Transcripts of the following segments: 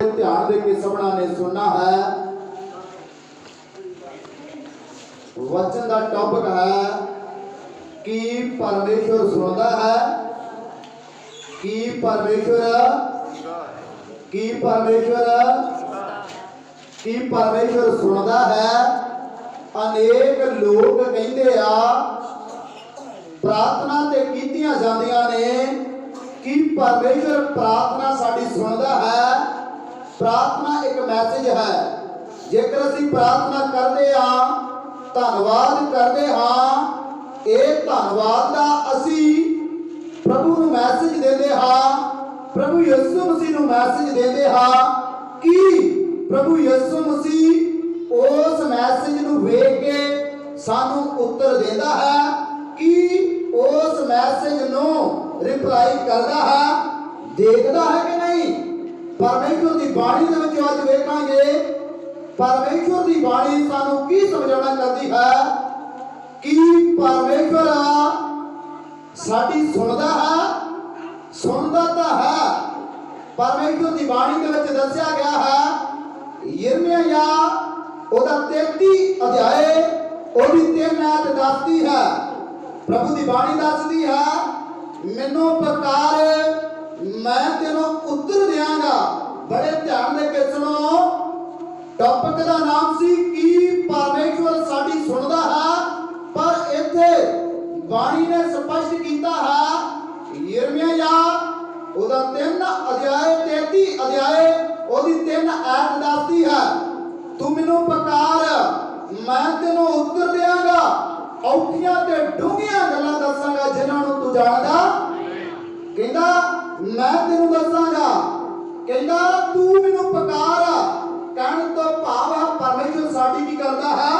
ध्यान दे के सबना ने सुनना है। वचन का टॉपिक है कि परमेश्वर सुनता है, कि परमेश्वर सुनता है। अनेक लोग कहते आ प्रार्थना ते कीतियां जांदियां ने कि परमेश्वर प्रार्थना साडी सुनता है। प्रार्थना एक मैसेज है। जेकर असीं प्रार्थना करते हाँ, धन्नवाद करते हाँ, ये धन्नवाद का असीं प्रभु नूं मैसेज देते हाँ, प्रभु यीशु मसीह नूं मैसेज देते हाँ कि प्रभु यीशु मसीह उस मैसेज नूं वेख के सानू उत्तर देता है, कि उस मैसेज नूं रिप्लाई करता है, देखता है कि नहीं। परमेश्वर की बाणी दे विच अज वेखांगे परमेश्वर की बाणी सानू की समझाना करती है कि परमेश्वर साडी सुनता है, सुनता तो है। परमेश्वर की बाणी दे विच दस्सिया गया है यिर्मयाह ओदा 33 अध्याय ओदी 3 आयत दसदी है। प्रभु की बाणी दसदी है, मैनू पुकार मैं तेनों उत्तर देंगा। बड़े ध्यान दे के सुनो। टॉपिक का नाम सी कि परमेश्वर साडी सुनता है, पर इत्थे बाणी ने स्पष्ट किया है यिर्मयाह ओदा 3 अध्याय 33 अध्याय ओदी 3 आयत दसदी है, तू मैनू पुकार मैं तेनों उत्तर देंगा, औखियां ते डूंघियां गल्लां दसांगा जिन्हां तू जानदा। कहंदा मैं तेनों दसांगा, कहंदा तू मैनू पुकार। कहने तो भाव है परमेश्वर साडी की करता है,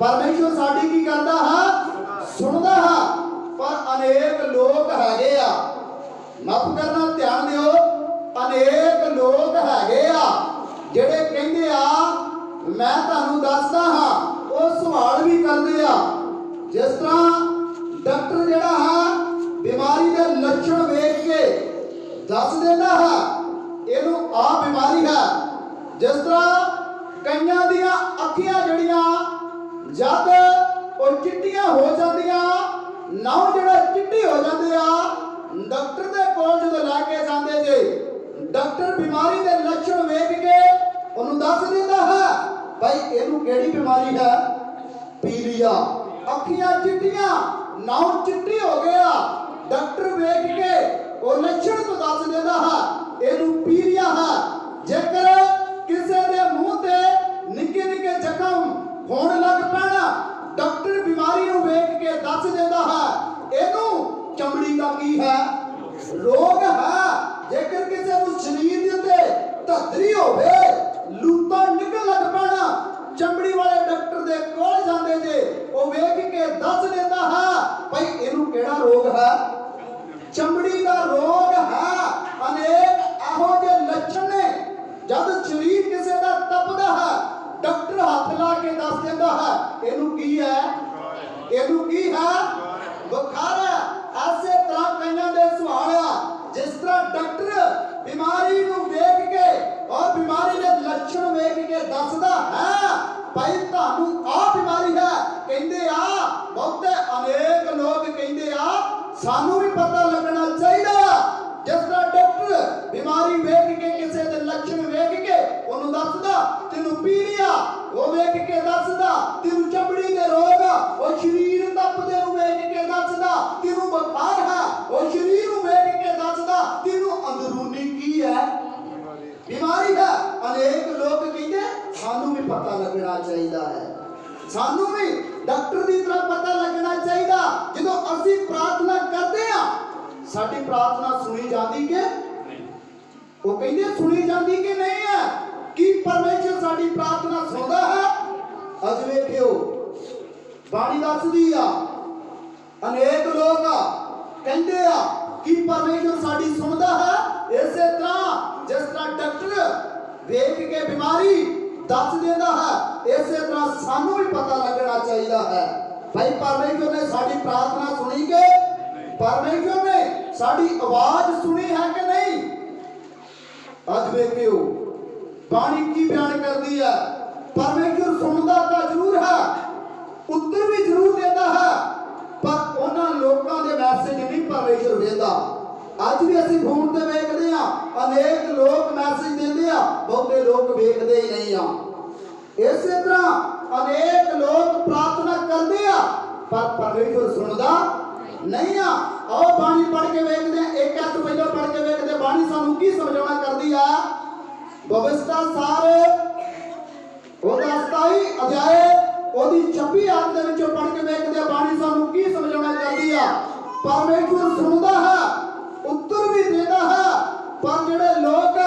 परमेश्वर साडी की करता है, सुनता है। पर अनेक लोग हैगे आ, माफ करना ध्यान दिओ, अनेक लोग हैगे आ जेड़े कहंदे आ मैं तुहानू दसदा हां, वो सवाल भी करदे आ। जिस तरह डॉक्टर जेड़ा है बीमारी के लक्षण वेख के दस देता है इनू आ बीमारी है। जिस तरह कईयां दियां अखियां जड़ियां जद वो चिट्टियां हो जांदियां, नाव जेड़ा चिट्टी हो जांदे आ, डॉक्टर दे कोल जदों लैके जांदे जे, डॉक्टर बीमारी के लक्षण वेख के उन्होंने दस देता है भाई इनू केड़ी बीमारी है, पीलिया। अखियां चिट्टियां, नाव चिट्टी हो गया, डॉक्टर वेख के वो लक्षण तो दस देता है इनू पीलिया है। जेकर किसी के मुंह से निके निके जख्म होने लग पैना, डॉक्टर बीमारी को वेख के दस देता है इनू चमड़ी का की है, रोग है। जेकर किसी को शरीर के धतरी होवे, लूता निकल लग पैना, चमड़ी वाले डॉक्टर दे कोल जांदे जे, वो वेख के दस देता है भाई इनू केड़ा रोग है, चमड़ी का रोग है। अनेक एहो जे लक्षण ने जब शरीर किसी का तपदा है, डॉक्टर हाथ ला के दस देता है इनू की है, इनू की है, बुखार है। ऐसे तरह कईयां दे सवाल आ। जिस तरह डॉक्टर बीमारी नू वेख के और बीमारी के लक्षण वेख के दसदा है भाई तुहानू आ बीमारी है, कहंदे आ बहुते अनेक लोग कहंदे आ सानू भी पता लगना चाहिए। जिस तरह डॉक्टर बीमारी वेख के किसी के लक्षण वेख के उन्होंने दसदा तेनू पीलिया, वो वेख के दसदा तेनू चमड़ी के रोग, वो शरीर तपदे वेख के दसदा तेनू बुखार है, वो शरीर वेख के दसदा तेनू अंदरूनी की है, बीमारी है। अनेक लोग कहते सानू भी पता लगना चाहिए है, सानू भी डॉक्टर की तरह पता लगना चाहिए। जो असी प्रार्थना करते हैं साडी प्रार्थना सुनी जाती के, वो कहते सुनी जाती कि नहीं है, कि परमेश्वर साडी प्रार्थना सुनता है। अज वेखियो बाणी दसदी आ अनेक लोग कहते आ कि परमेश्वर साडी सुनता है। इसे तरह जिस तरह डॉक्टर वेख के बीमारी दस देता है, इसे तरह सानू भी पता लगना चाहिए है भाई परमेश्वर ने साडी प्रार्थना सुनी के, परमेश्वर ने साडी आवाज सुनी है कि नहीं। ਅੱਜ ਵੇਖਿਓ ਬਾਣੀ ਕੀ ਬਿਆਨ ਕਰਦੀ ਹੈ। ਪਰਮੇਸ਼ਰ ਸੁਣਦਾ ਤਾਂ ਜ਼ਰੂਰ ਹੈ, ਉੱਤਰ ਵੀ ਜ਼ਰੂਰ ਦਿੰਦਾ ਹੈ, ਪਰ ਉਹਨਾਂ ਲੋਕਾਂ ਦੇ ਮੈਸੇਜ ਨਹੀਂ ਪਰਮੇਸ਼ਰ ਦਿੰਦਾ। ਅੱਜ ਵੀ ਅਸੀਂ ਫੋਨ ਤੇ ਵੇਖਦੇ ਆ, ਅਨੇਕ ਲੋਕ ਮੈਸੇਜ ਦਿੰਦੇ ਆ, ਬਹੁਤੇ ਲੋਕ ਵੇਖਦੇ ਹੀ ਨਹੀਂ ਆ। ਇਸੇ ਤਰ੍ਹਾਂ ਅਨੇਕ ਲੋਕ ਪ੍ਰਾਰਥਨਾ ਕਰਦੇ ਆ, ਪਰ ਪਰਮੇਸ਼ਰ ਸੁਣਦਾ ਨਹੀਂ ਆ। ਆਓ ਬਾਣੀ ਪੜ੍ਹ ਕੇ ਵੇਖਦੇ ਆ, ਇੱਕ ਅੱਧ ਪਹਿਲਾਂ ਪੜ੍ਹ ਕੇ ਵੇਖਦੇ ਬਾਣੀ ਸਾਨੂੰ ਕੀ ਸਮਝਾਉਣਾ ਕਰਦੀ ਆ। ਭਵਿਸ਼ਤਾ ਸਾਰ ਉਹਦਾ 27 ਅਧਿਆਏ ਉਹਦੀ 26 ਆਇਤ ਦੇ ਵਿੱਚੋਂ ਪੜ੍ਹ ਕੇ ਵੇਖਦੇ ਆ, ਬਾਣੀ ਸਾਨੂੰ ਕੀ ਸਮਝਾਉਣਾ ਕਰਦੀ ਆ। ਪਰਮੇਸ਼ਰ ਸੁਣਦਾ ਹੈ, ਉੱਤਰ ਵੀ ਦਿੰਦਾ ਹੈ, ਪਰ ਜਿਹੜੇ ਲੋਕ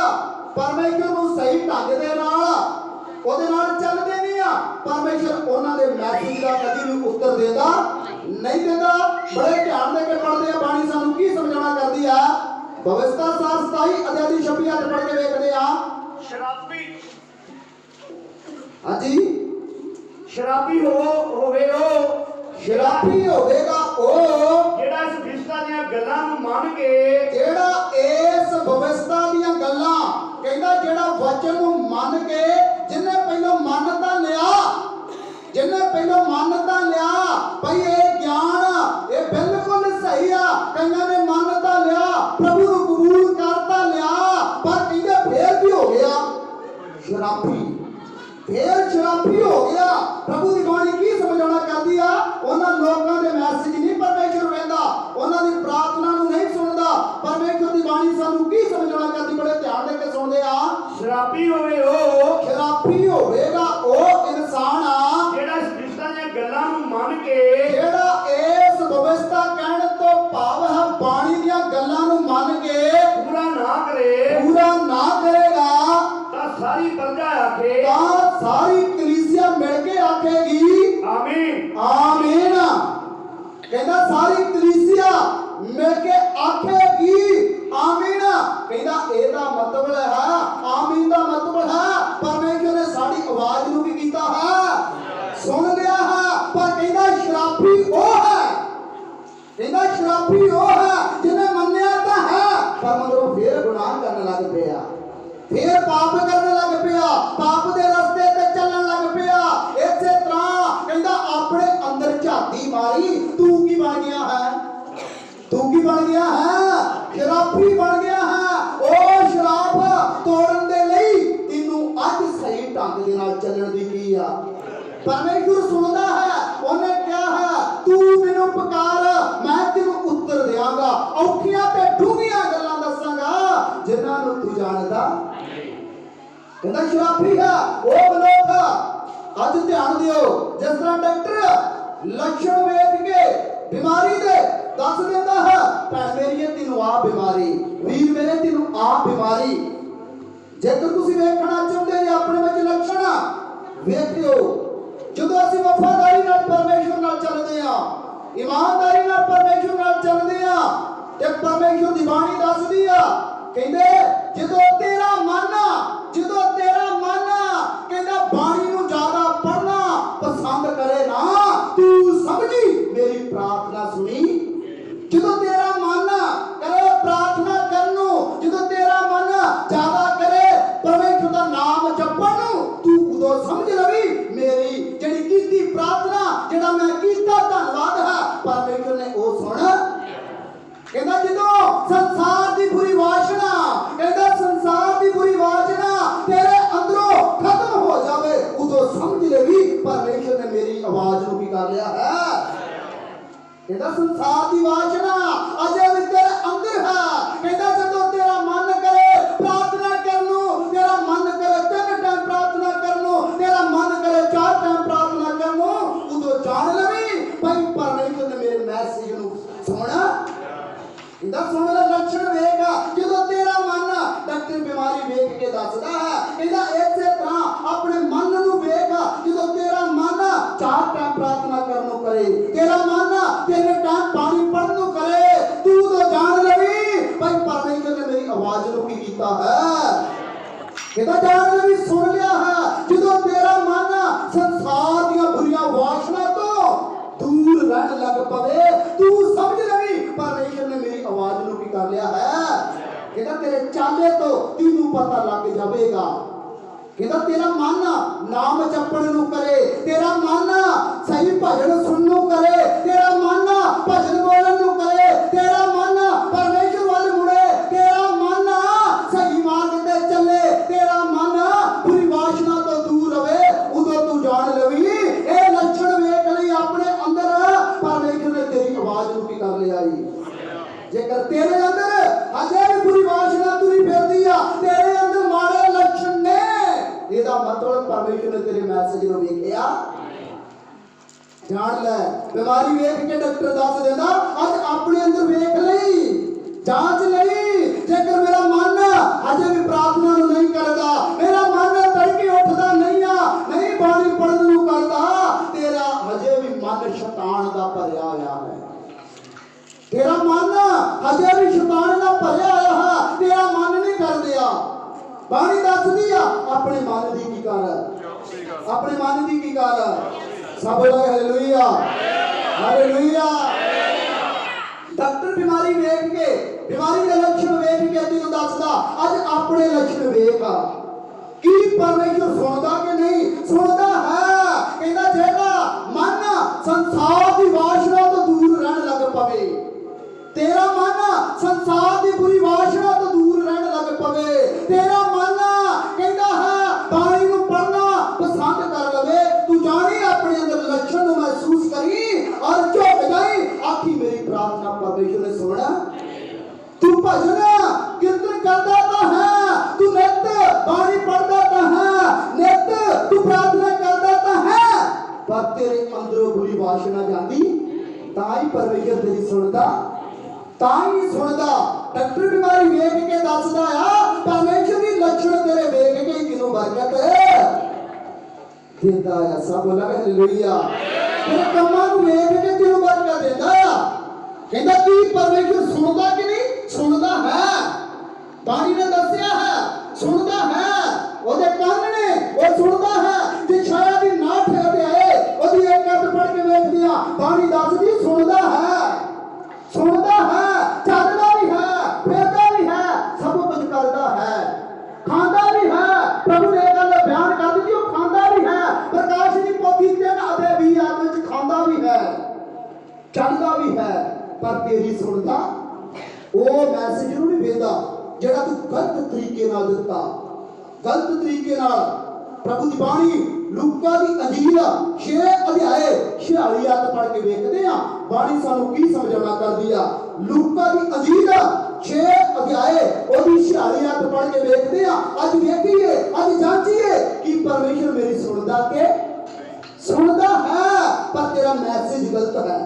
ਪਰਮੇਸ਼ਰ ਨੂੰ ਸਹੀ ਢੰਗ ਦੇ ਨਾਲ ਉਹਦੇ ਨਾਲ ਚੱਲਦੇ ਨਹੀਂ ਆ, ਪਰਮੇਸ਼ਰ ਉਹਨਾਂ ਦੇ ਮੈਸੇਜ ਦਾ ਕਦੀ ਵੀ ਉੱਤਰ ਦਿੰਦਾ ਨਹੀਂ ਦਿੰਦਾ। ਬੜੇ ਧਿਆਨ ਦੇ ਕੇ ਪੜ੍ਹਦੇ ਆ, ਬਾਣੀ ਸਾਨੂੰ ਕੀ ਸਮਝਾਉਣਾ ਕਰਦੀ ਆ। ਭਵਿਸ਼ਤਾ ਸਾਰ 27 ਅਧਿਆਏ ਦੀ 26 ਆਇਤ ਪੜ੍ਹ ਕੇ ਵੇਖਦੇ ਆ। ਸ਼ਰਾਬੀ ਹਾਂਜੀ, ਸ਼ਰਾਬੀ ਹੋਵੇ ਉਹ, ਸ਼ਰਾਬੀ ਹੋਵੇਗਾ ਉਹ ਜਿਹੜਾ ਇਸ ਵਿਵਸਥਾ ਦੀਆਂ ਗੱਲਾਂ ਨੂੰ ਮੰਨ ਕੇ, ਜਿਹੜਾ ਇਸ ਵਿਵਸਥਾ ਦੀਆਂ ਗੱਲਾਂ ਕਹਿੰਦਾ, ਜਿਹੜਾ ਵਚਨ ਨੂੰ ਮੰਨ ਕੇ, ਜਿਹਨੇ ਪਹਿਲਾਂ ਮੰਨ ਤਾਂ ਲਿਆ, ਜਿਹਨੇ ਪਹਿਲਾਂ ਮੰਨ ਤਾਂ ਲਿਆ ਭਈ ਇਹ ਗਿਆਨ ਇਹ ਬਿਲਕੁਲ ਸਹੀ ਆ, ਕਈਆਂ ਨੇ ਮੰਨ ਤਾਂ ਲਿਆ, ਪ੍ਰਭੂ ਨੂੰ ਕਬੂਲ ਕਰ ਤਾਂ ਲਿਆ, ਪਰ ਕਹਿੰਦੇ ਫੇਰ ਵੀ ਹੋ ਗਿਆ ਸ਼ਰਾਬੀ, ਫੇਰ ਸ਼ਰਾਬੀ ਹੋ ਗਿਆ। ਪ੍ਰਭੂ ਦੀ ਬਾਣੀ ਕੀ ਸਮਝਾਉਣਾ ਕਰਦੀ ਆ। ਉਹਨਾਂ ਲੋਕਾਂ ਦੇ ਮੈਸੇਜ ਨਹੀਂ ਪਰਮੇਸ਼ਰ ਵੇਂਦਾ, ਉਹਨਾਂ ਦੀ ਪ੍ਰਾਰਥਨਾ ਨੂੰ ਨਹੀਂ ਸੁਣਦਾ। ਪਰਮੇਸ਼ਰ ਦੀ ਬਾਣੀ ਸਾਨੂੰ ਕੀ ਸਮਝਾਉਣਾ ਕਰਦੀ, ਬੜੇ ਧਿਆਨ ਦੇ ਕੇ ਸੁਣਦੇ ਆ। ਸ਼ਰਾਬੀ ਹੋਵੇ ਉਹ, ਸ਼ਰਾਬੀ ਹੋਵੇਗਾ ਉਹ ਇਨਸਾਨ ਆ ਜਿਹੜਾ ਇਸ ਵਿਵਸਥਾ ਦੀਆਂ ਗੱਲਾਂ ਨੂੰ ਮੰਨ ਕੇ, ਜਿਹੜਾ ਇਸ ਵਿਵਸਥਾ ਕਹਿਣ ਤੋਂ ਭਾਵ ਹੈ ਬਾਣੀ ਦੀਆਂ ਗੱਲਾਂ ਨੂੰ ਮੰਨ ਕੇ ਪੂਰਾ ਨਾ ਕਰੇ, ਪੂਰਾ ਨਾ ਕਰੇਗਾ, ਤਾਂ ਸਾਰੀ ਪ੍ਰਜਾ ਆਖੇ ਤਾਂ ਸਾਰੀ ਕਲੀਸਿਆ ਮਿਲ ਕੇ ਆਖੇਗੀ ਆਮੀਨ। ਆਮੀਨ। ਕਹਿੰਦਾ ਸਾਰੀ ਕਲੀਸਿਆ ਮਿਲ ਕੇ ਆਖੇਗੀ ਆਮੀਨ। ਕਹਿੰਦਾ ਇਹਦਾ ਮਤਲਬ ਹੈ, ਆਮੀਨ ਦਾ ਮਤਲਬ ਹੈ ਪਰਮੇਸ਼ਰ ਨੇ ਸਾਡੀ ਆਵਾਜ਼ ਨੂੰ ਕੀ ਕੀਤਾ ਹੈ, ਸੁਣ ਲਿਆ ਹੈ। ਪਰ ਕਹਿੰਦਾ ਸ਼ਰਾਬੀ ਉਹ ਹੈ, ਕਹਿੰਦਾ ਸ਼ਰਾਬੀ ਉਹ ਹੈ ਜਿਹਨੇ ਮੰਨਿਆ ਤਾਂ ਹੈ, ਪਰ ਮਗਰੋਂ ਫੇਰ ਗੁਨਾਹ ਕਰਨ ਲੱਗ ਪਿਆ, ਫੇਰ ਪਾਪ ਕਰਨ ਲੱਗ ਪਿਆ, ਪਾਪ ਦੇ ਰਸਤੇ ਤੇ ਚੱਲਣ ਲੱਗ ਪਿਆ। ਇਸੇ ਤਰ੍ਹਾਂ ਕਹਿੰਦਾ ਆਪਣੇ ਅੰਦਰ ਝਾਤੀ ਮਾਰੀ, ਤੂੰ ਕੀ ਬਣ ਗਿਆ ਹੈ, ਤੂੰ ਕੀ ਬਣ ਗਿਆ ਹੈ, ਸ਼ਰਾਬੀ ਬਣ ਗਿਆ ਹੈ। ਉਹ ਸ਼ਰਾਬ ਤੋੜਨ ਦੇ ਲਈ ਤੈਨੂੰ ਅੱਜ ਸਹੀ ਢੰਗ ਦੇ ਨਾਲ ਚੱਲਣ ਦੀ ਕੀ ਆ। ਪਰਮੇਸ਼ਰ ਸੁਣਦਾ ਹੈ, ਉਹਨੇ ਕਿਹਾ ਹੈ ਤੂੰ ਮੈਨੂੰ ਪੁਕਾਰ, ਮੈਂ ਤੈਨੂੰ ਉੱਤਰ ਦਿਆਂਗਾ, ਔਖੀਆਂ ਤੇ ਡੂੰਘੀਆਂ ਗੱਲਾਂ ਦੱਸਾਂਗਾ ਜਿਨ੍ਹਾਂ ਨੂੰ ਤੂੰ ਜਾਣਦਾ। ਕਹਿੰਦਾ ਸ਼ਰਾਬੀ ਹੈ ਉਹ ਮਨੁੱਖ। ਅੱਜ ਧਿਆਨ ਦਿਓ, ਜਿਸ ਤਰ੍ਹਾਂ ਡਾਕਟਰ ਲੱਛਣ ਵੇਖ ਕੇ ਬਿਮਾਰੀ ਦੇ ਦੱਸ ਦਿੰਦਾ ਹੈ, ਭੈਣ ਮੇਰੀ ਤੈਨੂੰ ਆ ਬਿਮਾਰੀ, ਵੀਰ ਮੇਰੇ ਤੈਨੂੰ ਆ ਬਿਮਾਰੀ। ਜੇਕਰ ਤੁਸੀਂ ਵੇਖਣਾ ਚਾਹੁੰਦੇ ਜੇ ਆਪਣੇ ਵਿੱਚ ਲੱਛਣ ਵੇਖਿਓ, ਜਦੋਂ ਅਸੀਂ ਵਫਾਦਾਰੀ ਨਾਲ ਪਰਮੇਸ਼ਰ ਨਾਲ ਚੱਲਦੇ ਆ, ਇਮਾਨਦਾਰੀ ਨਾਲ ਪਰਮੇਸ਼ਰ ਨਾਲ ਚੱਲਦੇ ਆ, ਤੇ ਪਰਮੇਸ਼ਰ ਦੀ ਬਾਣੀ ਦੱਸਦੀ ਆ, ਕਹਿੰਦੇ ਜਦੋਂ ਤੇਰਾ ਮਨ ਕਹਿੰਦਾ ਬਾਣੀ ਨੂੰ ਜ਼ਿਆਦਾ ਪੜ੍ਹਨਾ ਪਸੰਦ ਕਰੇ ਨਾ, ਤੂੰ ਸਮਝੀ ਮੇਰੀ ਪ੍ਰਾਰਥਨਾ ਸੁਣੀ। ਜਦੋਂ ਤੇਰਾ ਮਨ ਕਰੇ ਪ੍ਰਾਰਥਨਾ ਕਰਨ ਨੂੰ, ਜਦੋਂ ਤੇਰਾ ਮਨ ਜ਼ਿਆਦਾ ਕਰੇ ਪਰਮੇਸ਼ਰ ਦਾ ਨਾਮ ਜਪਣ ਨੂੰ, ਤੂੰ ਉਦੋਂ ਸਮਝ ਲਵੀ ਮੇਰੀ ਜਿਹੜੀ ਕੀਤੀ ਪ੍ਰਾਰਥਨਾ, ਜਿਹੜਾ ਮੈਂ ਕੀਤਾ ਧੰਨਵਾਦ ਹੈ, ਪਰਮੇਸ਼ਰ ਨੇ ਉਹ ਸੁਣ। ਕਹਿੰਦਾ ਜਦੋਂ ਸੰਸਾਰ ਦੀ ਬੁਰੀ ਵਾਸ਼ਨਾ, ਕਹਿੰਦਾ ਸੰਸਾਰ ਦੀ ਬੁਰੀ ਵਾਸ਼ਨਾ ਤੇਰੇ ਅੰਦਰੋਂ ਖਤਮ ਹੋ ਜਾਵੇ, ਉਦੋਂ ਸਮਝ ਲਵੀ ਪਰਮੇਸ਼ਰ ਨੇ ਮੇਰੀ ਆਵਾਜ਼ ਨੂੰ ਕੀ ਕਰ ਲਿਆ ਹੈ। ਕਹਿੰਦਾ ਸੰਸਾਰ ਦੀ ਵਾਸ਼ਨਾ ਅਜੇ ਵੀ ਤੇਰੇ ਅੰਦਰ ਹੈ। ਕਹਿੰਦਾ ਜਦੋਂ ਤੇਰਾ ਮਨ ਕਰੇ ਪ੍ਰਾਰਥਨਾ ਕਰਨ ਨੂੰ, ਤੇਰਾ ਮਨ ਕਰੇ 3 ਟਾਈਮ ਪ੍ਰਾਰਥਨਾ ਕਰਨ ਨੂੰ, ਤੇਰਾ ਮਨ ਕਰੇ 4 ਟਾਈਮ ਪ੍ਰਾਰਥਨਾ ਕਰਨ ਨੂੰ, ਉਦੋਂ ਜਾਣ ਲਵੀ ਭਾਈ ਪਰਮੇਸ਼ਰ ਨੇ ਮੇਰੇ ਮੈਸੇਜ ਨੂੰ ਸੁਣਾ। ਇਹਦਾ ਸੁਣ ਲੈ ਲੱਛਣ ਵੇਖ, ਜਦੋਂ ਤੇਰਾ ਮਨ ਡਾਕਟਰ ਬਿਮਾਰੀ ਵੇਖ ਕੇ ਦੱਸਦਾ ਹੈ, ਇਹਦਾ ਇਸੇ ਤਰ੍ਹਾਂ ਆਪਣੇ ਮਨ ਨੂੰ ਵੇਖ, ਜਦੋਂ ਤੇਰਾ ਮਨ 4 ਟਾਈਮ ਪ੍ਰਾਰਥਨਾ ਕਰਨ ਨੂੰ ਕਰੇ, ਤੇਰਾ ਮਨ 3 ਟਾਈਮ ਪਾਣੀ ਪੜਨ ਨੂੰ ਕਰੇ, ਤੂੰ ਤਾਂ ਜਾਣ ਲਵੀ ਭਾਈ ਪਰਮੇਸ਼ਰ ਨੇ ਮੇਰੀ ਆਵਾਜ਼ ਨੂੰ ਕੀ ਕੀਤਾ ਹੈ। ਇਹਦਾ ਜਾਣ ਲਵੀ ਸੁਣ ਲਿਆ ਹੈ। ਜਦੋਂ ਤੇਰਾ ਮਨ ਸੰਸਾਰ ਦੀਆਂ ਬੁਰੀਆਂ ਵਾਸ਼ਨਾ ਤੋਂ ਦੂਰ ਰਹਿਣ ਲੱਗ ਪਵੇ, ਤੂੰ ਸਮਝ ਲਵੀ ਪਰਮੇਸ਼ਰ ਨੇ ਮੇਰੀ ਆਵਾਜ਼ ਨੂੰ ਕੀ ਕਰ ਲਿਆ ਹੈ। ਕਹਿੰਦਾ ਤੇਰੇ ਚਾਲੇ ਤੋਂ ਤੈਨੂੰ ਤੈਨੂੰ ਪਤਾ ਲੱਗ ਜਾਵੇਗਾ। ਕਹਿੰਦਾ ਤੇਰਾ ਮਨ ਨਾਮ ਜਪਣ ਨੂੰ ਕਰੇ, ਤੇਰਾ ਮਨ ਸਹੀ ਭਜਨ ਸੁਣਨ ਨੂੰ ਕਰੇ, ਤੇਰਾ ਮਨ ਭਜਨ ਬੋਲਣ ਨੂੰ ਕਰੇ, ਤੇਰਾ ਮਨ ਪਰਮੇਸ਼ਰ ਵੱਲ ਮੁੜੇ, ਤੇਰਾ ਮਨ ਸਹੀ ਮਾਰਗ ਤੇ ਚੱਲੇ, ਤੇਰਾ ਮਨ ਬੁਰੀ ਵਾਸ਼ਨਾ ਤੋਂ ਦੂਰ ਰਵੇ। ਉਦੋਂ ਤੂੰ ਜਾਣ ਲਵੀ ਇਹ ਲੱਛਣ ਵੇਖ ਲਈ ਆਪਣੇ ਅੰਦਰ ਪਰਮੇਸ਼ਰ ਨੇ ਤੇਰੀ ਆਵਾਜ਼ ਨੂੰ ਕੀ ਕਰ ਲਿਆ ਈ। ਜੇਕਰ ਤੇਰੇ ਅੰਦਰ ਅਜੇ ਵੀ ਬੁਰੀ ਵਾਸ਼ਨਾ ਤੁਰੀ ਫਿਰਦੀ ਆ, ਤੇਰੇ ਅੰਦਰ ਮਾੜੇ ਲੱਛਣ ਨੇ, ਇਹਦਾ ਮਤਲਬ ਪਰਮੇਸ਼ਰ ਨੇ ਤੇਰੇ ਮੈਸੇਜ ਨੂੰ ਵੇਖਿਆ। ਜਾਣ ਲੈ, ਬਿਮਾਰੀ ਵੇਖ ਕੇ ਡਾਕਟਰ ਦੱਸ ਦਿੰਦਾ ਅੱਜ ਆਪਣੇ ਅੰਦਰ ਵੇਖ ਲਈ, ਜਾਂਚ ਲਈ। ਜੇਕਰ ਮੇਰਾ ਮਨ ਅਜੇ ਵੀ ਪ੍ਰਾਰਥਨਾ ਨੂੰ ਨਹੀਂ ਕਰਦਾ, ਮੇਰਾ ਮਨ ਤੜਕੇ ਉੱਠਦਾ ਨਹੀਂ ਆ, ਨਹੀਂ ਬਾਣੀ ਪੜ੍ਹਨ ਨੂੰ ਕਰਦਾ, ਤੇਰਾ ਅਜੇ ਵੀ ਮਨ ਸ਼ੈਤਾਨ ਦਾ ਭਰਿਆ ਹੋਇਆ ਹੈ। ਤੇਰਾ ਮਨ ਅਜੇ ਵੀ ਸ਼ੈਤਾਨ ਨਾਲ ਭਰਿਆ ਹੋਇਆ ਹੈ, ਤੇਰਾ ਮਨ ਨਹੀਂ ਕਰਦਿਆ। ਬਾਣੀ ਦੱਸਦੀ ਆ ਆਪਣੇ ਮਨ ਦੀ ਕੀ ਕਰ, ਆਪਣੇ ਮਨ ਦੀ ਕੀ ਕਰ। ਸਭ ਲੋਕ ਹਾਲੇਲੂਇਆ ਹਾਲੇਲੂਇਆ। ਡਾਕਟਰ ਬਿਮਾਰੀ ਵੇਖ ਕੇ, ਬਿਮਾਰੀ ਦੇ ਲੱਛਣ ਵੇਖ ਕੇ ਤੈਨੂੰ ਦੱਸਦਾ ਅੱਜ ਆਪਣੇ ਲੱਛਣ ਵੇਖ। ਕੀ ਪਰਮੇਸ਼ਰ ਸੁਣਦਾ ਕਿ ਨਹੀਂ ਸੁਣਦਾ ਹੈ। ਕਹਿੰਦਾ ਜਿਹੜਾ ਮਨ ਸੰਸਾਰ ਦੀ ਵਾਸ਼ਨਾ ਤੋਂ ਦੂਰ ਰਹਿਣ ਲੱਗ ਪਵੇ, ਤੇਰਾ ਮਨ ਸੰਸਾਰ ਦੀ ਬੁਰੀ ਵਾਸ਼ਨਾ ਤੋਂ ਦੂਰ ਰਹਿਣ ਲੱਗ ਪਵੇ, ਤੇਰਾ ਮਨ ਕਹਿੰਦਾ ਹੈ ਬਾਣੀ ਨੂੰ ਪੜ੍ਹਨਾ ਪਸੰਦ ਕਰ ਲਵੇ, ਤੂੰ ਜਾਣੀ ਆਪਣੇ ਅੰਦਰ ਲੱਛਣ ਨੂੰ ਮਹਿਸੂਸ ਕਰੀ ਔਰ ਝੁਕ ਜਾਈ, ਆਖੀ ਮੇਰੀ ਪ੍ਰਾਰਥਨਾ ਪਰਮੇਸ਼ਰ ਨੇ ਸੁਣਾ। ਤੂੰ ਭਜਨ ਕੀਰਤਨ ਕਰਦਾ ਤਾਂ ਹੈ, ਤੂੰ ਨਿਤ ਬਾਣੀ ਪੜ੍ਹਦਾ ਤਾਂ ਹੈ, ਨਿਤ ਤੂੰ ਪ੍ਰਾਰਥਨਾ ਕਰਦਾ ਤਾਂ ਹੈ, ਪਰ ਤੇਰੇ ਅੰਦਰੋਂ ਬੁਰੀ ਵਾਸ਼ਨਾ ਜਾਂਦੀ ਤਾਂ ਹੀ ਪਰਮੇਸ਼ਰ ਤੇਰੀ ਸੁਣਦਾ, ਤਾਂ ਹੀ ਸੁਣਦਾ। ਡਾਕਟਰ ਬਿਮਾਰੀ ਵੇਖ ਕੇ ਦੱਸਦਾ ਆ ਪਰਮੇਸ਼ਰ ਦੀ ਲੱਛਣ ਤੇਰੇ ਵੇਖ ਕੇ ਕਿਨੂੰ ਬਰਕਤ ਦਿੰਦਾ ਆ। ਸਭ ਬੋਲਾ ਹਾਲੇਲੂਇਆ। ਤੇਰੇ ਕੰਮਾਂ ਨੂੰ ਵੇਖ ਕੇ ਤੈਨੂੰ ਬਰਕਤ ਦਿੰਦਾ ਆ। ਕਹਿੰਦਾ ਕੀ ਪਰਮੇਸ਼ਰ ਸੁਣਦਾ ਕਿ ਨਹੀਂ ਸੁਣਦਾ ਹੈ। ਬਾਣੀ ਨੇ ਦੱਸਿਆ ਹੈ ਸੁਣਦਾ ਹੈ, ਉਹਦੇ ਕੰਨ ਨੇ ਉਹ ਸੁਣਦਾ ਹੈ। ਜੇ ਛਾਇਆ ਦੀ ਨਾ ਠਹਿਰਦੇ ਆਏ ਉਹਦੀ ਇੱਕ ਅੱਧ ਪੜ੍ਹ ਕੇ ਵੇਖਦੀ ਆ, ਬਾਣੀ ਦੱਸਦੀ ਸੁਣਦਾ ਹੈ, ਸੁਣਦਾ ਹੈ, ਚੱਲਦਾ ਵੀ ਹੈ, ਫਿਰਦਾ ਵੀ ਹੈ, ਸਭ ਕੁਝ ਕਰਦਾ ਹੈ, ਖਾਂਦਾ ਵੀ ਹੈ। ਪ੍ਰਭੂ ਨੇ ਇਹ ਗੱਲ ਬਿਆਨ ਕਰ ਦਿੱਤੀ ਉਹ ਖਾਂਦਾ ਵੀ ਹੈ। ਪ੍ਰਕਾਸ਼ ਦੀ ਪੋਥੀ 3 ਅਤੇ 20 ਆਦਿ ਵਿੱਚ ਖਾਂਦਾ ਵੀ ਹੈ, ਚੱਲਦਾ ਵੀ ਹੈ, ਪਰ ਤੇਰੀ ਸੁਣਦਾ ਉਹ ਮੈਸੇਜ ਨੂੰ ਨਹੀਂ ਵੇਖਦਾ ਜਿਹੜਾ ਤੂੰ ਗਲਤ ਤਰੀਕੇ ਨਾਲ ਦਿੱਤਾ। ਗਲਤ ਤਰੀਕੇ ਨਾਲ ਪ੍ਰਭੂ ਦੀ ਬਾਣੀ ਲੂਕਾ ਦੀ ਅੰਜੀਲ 6 ਅਧਿਆਏ 46 ਆਇਤ ਪੜ੍ਹ ਕੇ ਵੇਖਦੇ ਆ ਬਾਣੀ ਸਾਨੂੰ ਕੀ ਸਮਝਾਉਣਾ ਕਰਦੀ ਆ। ਲੂਕਾ ਦੀ ਅੰਜੀਲ 6 ਅਧਿਆਏ ਉਹਦੀ 46 ਆਇਤ ਪੜ੍ਹ ਕੇ ਵੇਖਦੇ ਆ। ਅੱਜ ਵੇਖੀਏ, ਅੱਜ ਜਾਂਚੀਏ ਕਿ ਪਰਮੇਸ਼ਰ ਮੇਰੀ ਸੁਣਦਾ ਕਿ ਸੁਣਦਾ ਹੈ, ਪਰ ਤੇਰਾ ਮੈਸੇਜ ਗਲਤ ਹੈ,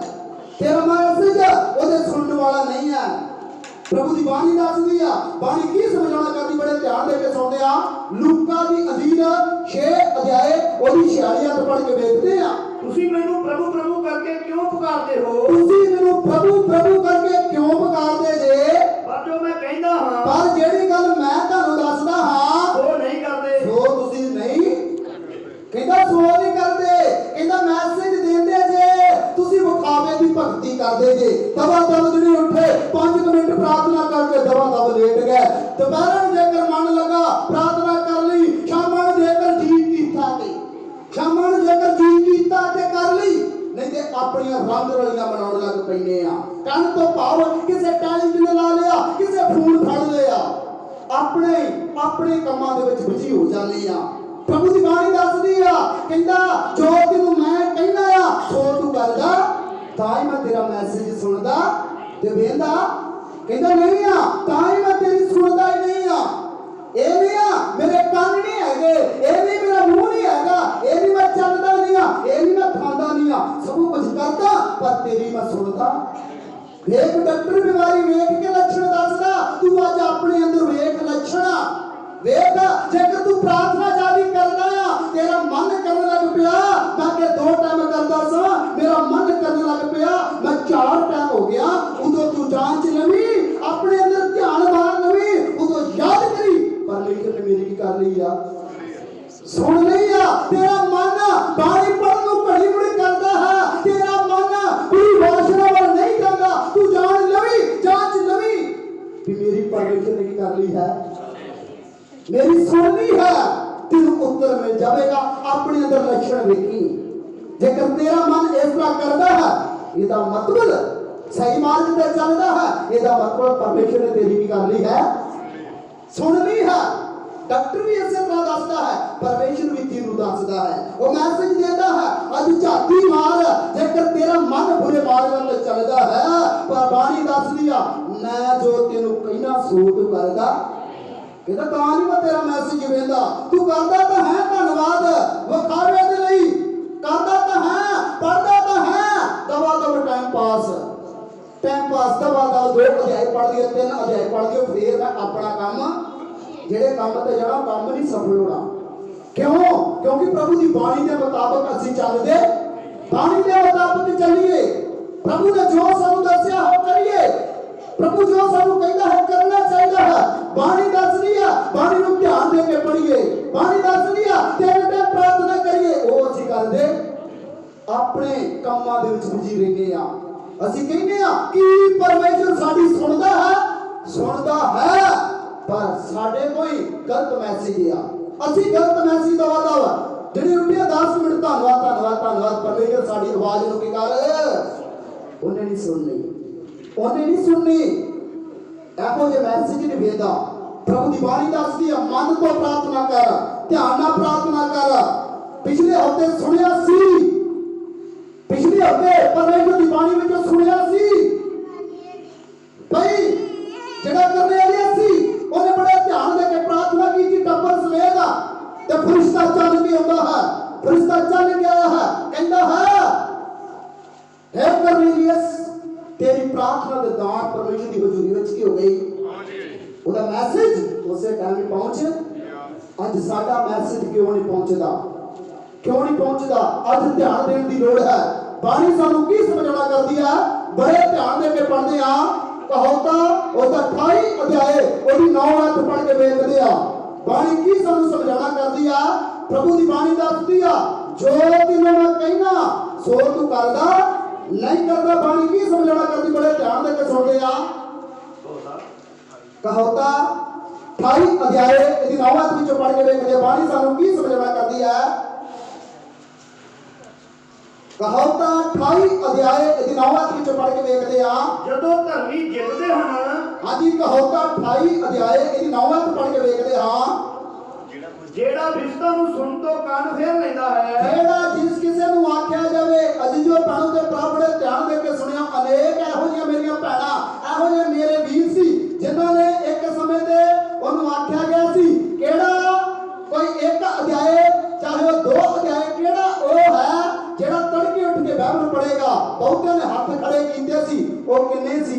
ਤੇਰਾ ਮੈਸੇਜ ਉਹਦੇ ਸੁਣਨ ਵਾਲਾ ਨਹੀਂ ਹੈ। ਪ੍ਰਭੂ ਦੀ ਬਾਣੀ ਦੱਸਦੀ ਆ, ਬਾਣੀ ਕੀ ਸਮਝਾਉਣਾ ਕਰਦੀ, ਬੜੇ ਧਿਆਨ ਦੇ ਕੇ ਸੁਣਦੇ ਆ। ਲੂਕਾ ਦੀ ਅੰਜੀਲ 6 ਅਧਿਆਏ ਉਹਦੀ 46 ਆਇਤ ਪੜ੍ਹ ਕੇ ਵੇਖਦੇ ਆ। ਤੁਸੀਂ ਮੈਨੂੰ ਪ੍ਰਭੂ ਪ੍ਰਭੂ ਕਰਕੇ ਕਿਉਂ ਪੁਕਾਰਦੇ ਹੋ, ਤੁਸੀਂ ਮੈਨੂੰ ਪ੍ਰਭੂ ਪ੍ਰਭੂ ਕਰਕੇ ਕਿਉਂ ਪੁਕਾਰਦੇ ਜੇ, ਪਰ ਜੋ ਮੈਂ ਕਹਿੰਦਾ ਹਾਂ ਪਰ ਜਿਹੜੀ ਗੱਲ ਮੈਂ ਤੁਹਾਨੂੰ ਦੱਸਦਾ ਹਾਂ ਉਹ ਨਹੀਂ ਕਰਦੇ। ਸੋ ਤੁਸੀਂ ਨਹੀਂ, ਕਹਿੰਦਾ ਸੋ ਨਹੀਂ ਕਰਦੇ, ਕਹਿੰਦਾ ਮੈਸੇਜ ਦਿੰਦੇ ਜੇ, ਤੁਸੀਂ ਵਿਖਾਵੇ ਦੀ ਭਗਤੀ ਕਰਦੇ ਜੇ। ਦਵਾ ਦਵ ਜਿਹੜੀ ਉੱਠੇ 5 ਮਿੰਟ ਪ੍ਰਾਰਥਨਾ ਕਰਕੇ ਦਵਾ ਦਵ ਲੇਟ ਗਏ। ਦੁਪਹਿਰਾਂ ਨੂੰ ਜੇਕਰ ਮਨ ਲੱਗਾ ਪ੍ਰਾਰਥਨਾ ਕਰ ਲਈ, ਸ਼ਾਮਾਂ ਨੂੰ ਜੇਕਰ ਜੀ ਕੀਤਾ ਤੇ ਸ਼ਾਮਾਂ ਨੂੰ ਜੇਕਰ ਜੀ ਕੀਤਾ ਤੇ ਕਰ ਲਈ, ਨਹੀਂ ਤੇ ਆਪਣੀਆਂ ਰੰਗ ਰਲੀਆਂ ਬਣਾਉਣ ਲੱਗ ਪੈਨੇ ਆ। ਕੰਨ ਤੋਂ ਭਾਵ ਕਿਸੇ ਟੈਲੀਵਿਜ਼ਨ ਲਾ ਲਿਆ, ਕਿਸੇ ਫੋਨ ਫੜ ਲਿਆ, ਆਪਣੇ ਕੰਮਾਂ ਦੇ ਵਿੱਚ ਬਿਜੀ ਹੋ ਜਾਂਦੇ ਆ। ਪ੍ਰਭੂ ਦੀ ਬਾਣੀ ਦੱਸਦੀ ਆ, ਕਹਿੰਦਾ ਜੋ ਤੈਨੂੰ ਮੈਂ ਕਹਿੰਦਾ ਆ ਸੋ ਤੂੰ ਕਰਦਾ, ਤਾਂ ਹੀ ਮੈਂ ਤੇਰਾ ਮੈਸੇਜ ਸੁਣਦਾ ਤੇ ਵੇਖਦਾ। ਕਹਿੰਦਾ ਨਹੀਂ ਆ ਤਾਂ ਹੀ ਮੈਂ ਤੇਰੀ ਸੁਣਦਾ ਹੀ ਨਹੀਂ ਆ। ਇਹ ਨਹੀਂ ਆ ਮੇਰੇ ਕੰਨ ਨਹੀਂ ਹੈਗੇ, ਇਹ ਨਹੀਂ ਮੇਰਾ ਮੂੰਹ ਨਹੀਂ ਹੈਗਾ, ਇਹ ਨਹੀਂ ਮੈਂ ਚੱਲਦਾ ਨਹੀਂ ਆ, ਇਹ ਨਹੀਂ ਮੈਂ ਖਾਂਦਾ ਨਹੀਂ ਆ, ਸਭ ਕੁਝ ਕਰਦਾ ਪਰ ਤੇਰੀ ਮੈਂ ਸੁਣਦਾ। ਵੇਖ ਡਾਕਟਰ ਬਿਮਾਰੀ ਵੇਖ ਕੇ ਲੱਛਣ ਦੱਸਦਾ, ਤੂੰ ਅੱਜ ਆਪਣੇ ਅੰਦਰ ਵੇਖ ਲੱਛਣ ਵੇਖ। ਜੇਕਰ ਤੂੰ ਪ੍ਰਾਰਥਨਾ ਜਾਰੀ ਕਰਦਾ ਆ, ਤੇਰਾ ਮਨ ਕਰਨ ਲੱਗ ਪਿਆ, ਮੈਂ ਕਿ 2 ਟਾਈਮ ਕਰਦਾ ਸਾਂ, ਮੇਰਾ ਮਨ ਕਰਨ ਲੱਗ ਪਿਆ, ਮੈਂ 4 ਟਾਈਮ ਹੋ ਗਿਆ, ਉਦੋਂ ਤੂੰ ਜਾਂਚ ਲਵੀ, ਆਪਣੇ ਅੰਦਰ ਧਿਆਨ ਮਾਰ ਲਵੀ, ਉਦੋਂ ਯਾਦ ਕਰੀ ਪਰਮੇਸ਼ਰ ਨੇ ਮੇਰੀ ਕੀ ਕਰ ਲਈ ਆ, ਸੁਣ ਲਈ ਆ। ਤੇਰਾ ਮਨ ਬਾਣੀ ਪੜ੍ਹਨ ਨੂੰ ਘੜੀ ਮੁੜੀ ਕਰਦਾ ਹੈ, ਤੇਰਾ ਮਨ ਕੋਈ ਵਾਸ਼ਨਾ ਵੱਲ ਨਹੀਂ ਜਾਂਦਾ। ਤੂੰ ਜਾਣ ਲਵੀ, ਜਾਂਚ ਲਵੀ ਕਿ ਮੇਰੀ ਪਰਮੇਸ਼ਰ ਨੇ ਕੀ ਕਰ ਲਈ ਹੈ। मेरी सुननी है, तेन उत्तर मिल जाएगा। अपने अंदर लक्षण देखी, जेकर तेरा मन इस तरह करता है, इसका मतलब सही मार्ग पे चलता है, इसका मतलब परमेश्वर ने तेरी भी कर ली है, सुननी है। डॉक्टर भी इसे तरह दसदा है, परमेश्वर भी तेनू दसदा है, वो मैसेज देता है, अज झाती मार, जेकर तेरा मन बुरे मार्ग पे चलता है, पर बाणी दस दिया, मैं जो तेनू कहना सो तू करदा। कहता तां नहीं मैं तेरा मैसेज वेंदा, तू करदा तो है, धन्नवाद विखावे दे लई करदा तो है, पढ़दा तो है, दवा दवा टाइम पास दवा दवा 2 अध्याय पढ़ दिए, 3 अध्याय पढ़ दिए, फिर मैं अपना काम जेड़े काम ते जाना, काम नहीं सफल होना। क्यों? क्योंकि प्रभु की बाणी के मुताबिक असि चलदे, बाणी के मुताबिक चलिए, प्रभु ने जो सानू दस्या हो करिए, प्रभु जो सानू कहता है करना चाहिए है। बाणी दस दिया, बाणी नूं ध्यान दे के पढ़िए, बाणी दस दिया, तेरे ते प्रार्थना करिए, वो असि कर दे अपने कामां दे विच बिजी रहने आ। असि कहने आ कि परमेश्वर साडी सुनदा है, पर साडे कोई गलत मैसेज आ, असि गलत मैसेज दवा जेडी उठे 10 मिनट धन्नवाद परमेश्वर साडी आवाज नूं की कर ओने नहीं सुननी। एहो जे मैसेज नहीं वेदा, प्रभु की बाणी दसदी है, मन तो प्रार्थना कर, ध्यान नाल प्रार्थना कर। पिछले हफ्ते सुनिया सी, पिछले हफ्ते परमेश्वर की बाणी विच सुनिया सी भाई, जेड़ा करने वाले सी ਉਹਨੇ बड़े ध्यान दे के प्रार्थना की थी, टब्बर समेत ते फरिश्ता चल के आंदा है, फरिश्ता चल के आया है, कहंदा है हे करनेलियस, तेरी प्रार्थना दे दान परमेश्वर की हजूरी विच की हो गई। ਉਹਦਾ मैसेज उसे टाइम ही पहुंचे। ਅੱਜ ਸਾਡਾ मैसेज क्यों नहीं पहुंचदा? ਅੱਜ ध्यान देने की लोड़ है। बाणी सानू की समझाना करदी है, बड़े ध्यान दे के पढ़दे आ, कहोता उसका 28 अध्याय ओदी 9 आयत पढ़ के वेखदे आ, बाणी की सानू समझाना करदी आ। प्रभु की बाणी दसदी आ, जो तेनू मैं कहना सो तू करदा नहीं करदा। बाणी की समझाना करदी, बड़े ध्यान दे के सुनदे आ। कहोता 28 अध्याय एदी 9 आयत विच पढ़ के वेखदे, बाणी सानू की समझाना करदी है। कहोता 28 अध्याय एदी 9 आयत विच पढ़ के वेखदे आ, जदों धर्मी जितदे हन। हां जी, कहोता 28 अध्याय एदी 9 आयत पढ़ के वेखदे हां, जेड़ा रिश्ता नु सुन तो कान फेर लेंदा है, जेड़ा जिस किसे नु आख्या जावे अजीजो भैणों ते भरा बड़े ध्यान दे के सुनिया। अनेक एहो जिहियां मेरियां भैणां, एहो जिहे मेरे वीर सी, जिन्हां ने एक समय ते ओनु आख्या गया सी, केड़ा कोई 1 अध्याय चाहे वो 2 अध्याय, केड़ा ओ है जेड़ा तड़के उठ के बाइबल पढ़ेगा। बहुते ने हाथ खड़े कीते सी, ओ किन्ने सी,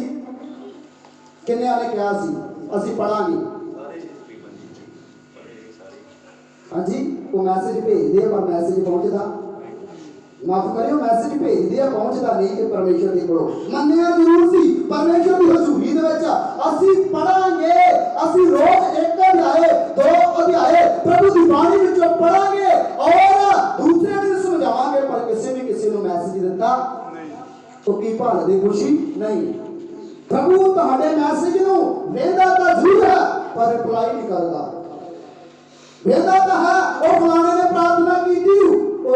किन्ने ने कहा सी असि पढ़ांगे। हाँ जी, वो मैसेज भेज दिया पर मैसेज पहुंचता, माफ करियो, मैसेज भेज दिया पहुंचता नहीं कि परमेश्वर के कोल मन्निया जरूर सी। परमेश्वर की हजूरी दे विच असि पढ़ांगे, असि रोज 1 अध्याय 2 अध्याय प्रभु की बाणी विचों पढ़ांगे और दूसरे ਨੂੰ समझावांगे, पर किसी ਨੂੰ मैसेज दिता तो की भाल दी खुशी नहीं। प्रभु ਤੁਹਾਡੇ मैसेज ਨੂੰ ਵੇਖਦਾ ਤਾਂ ਜ਼ਰੂਰ ਹੈ, पर रिप्लाई नहीं करता। वेदा तो है, वो फलाने ने प्रार्थना की थी, वो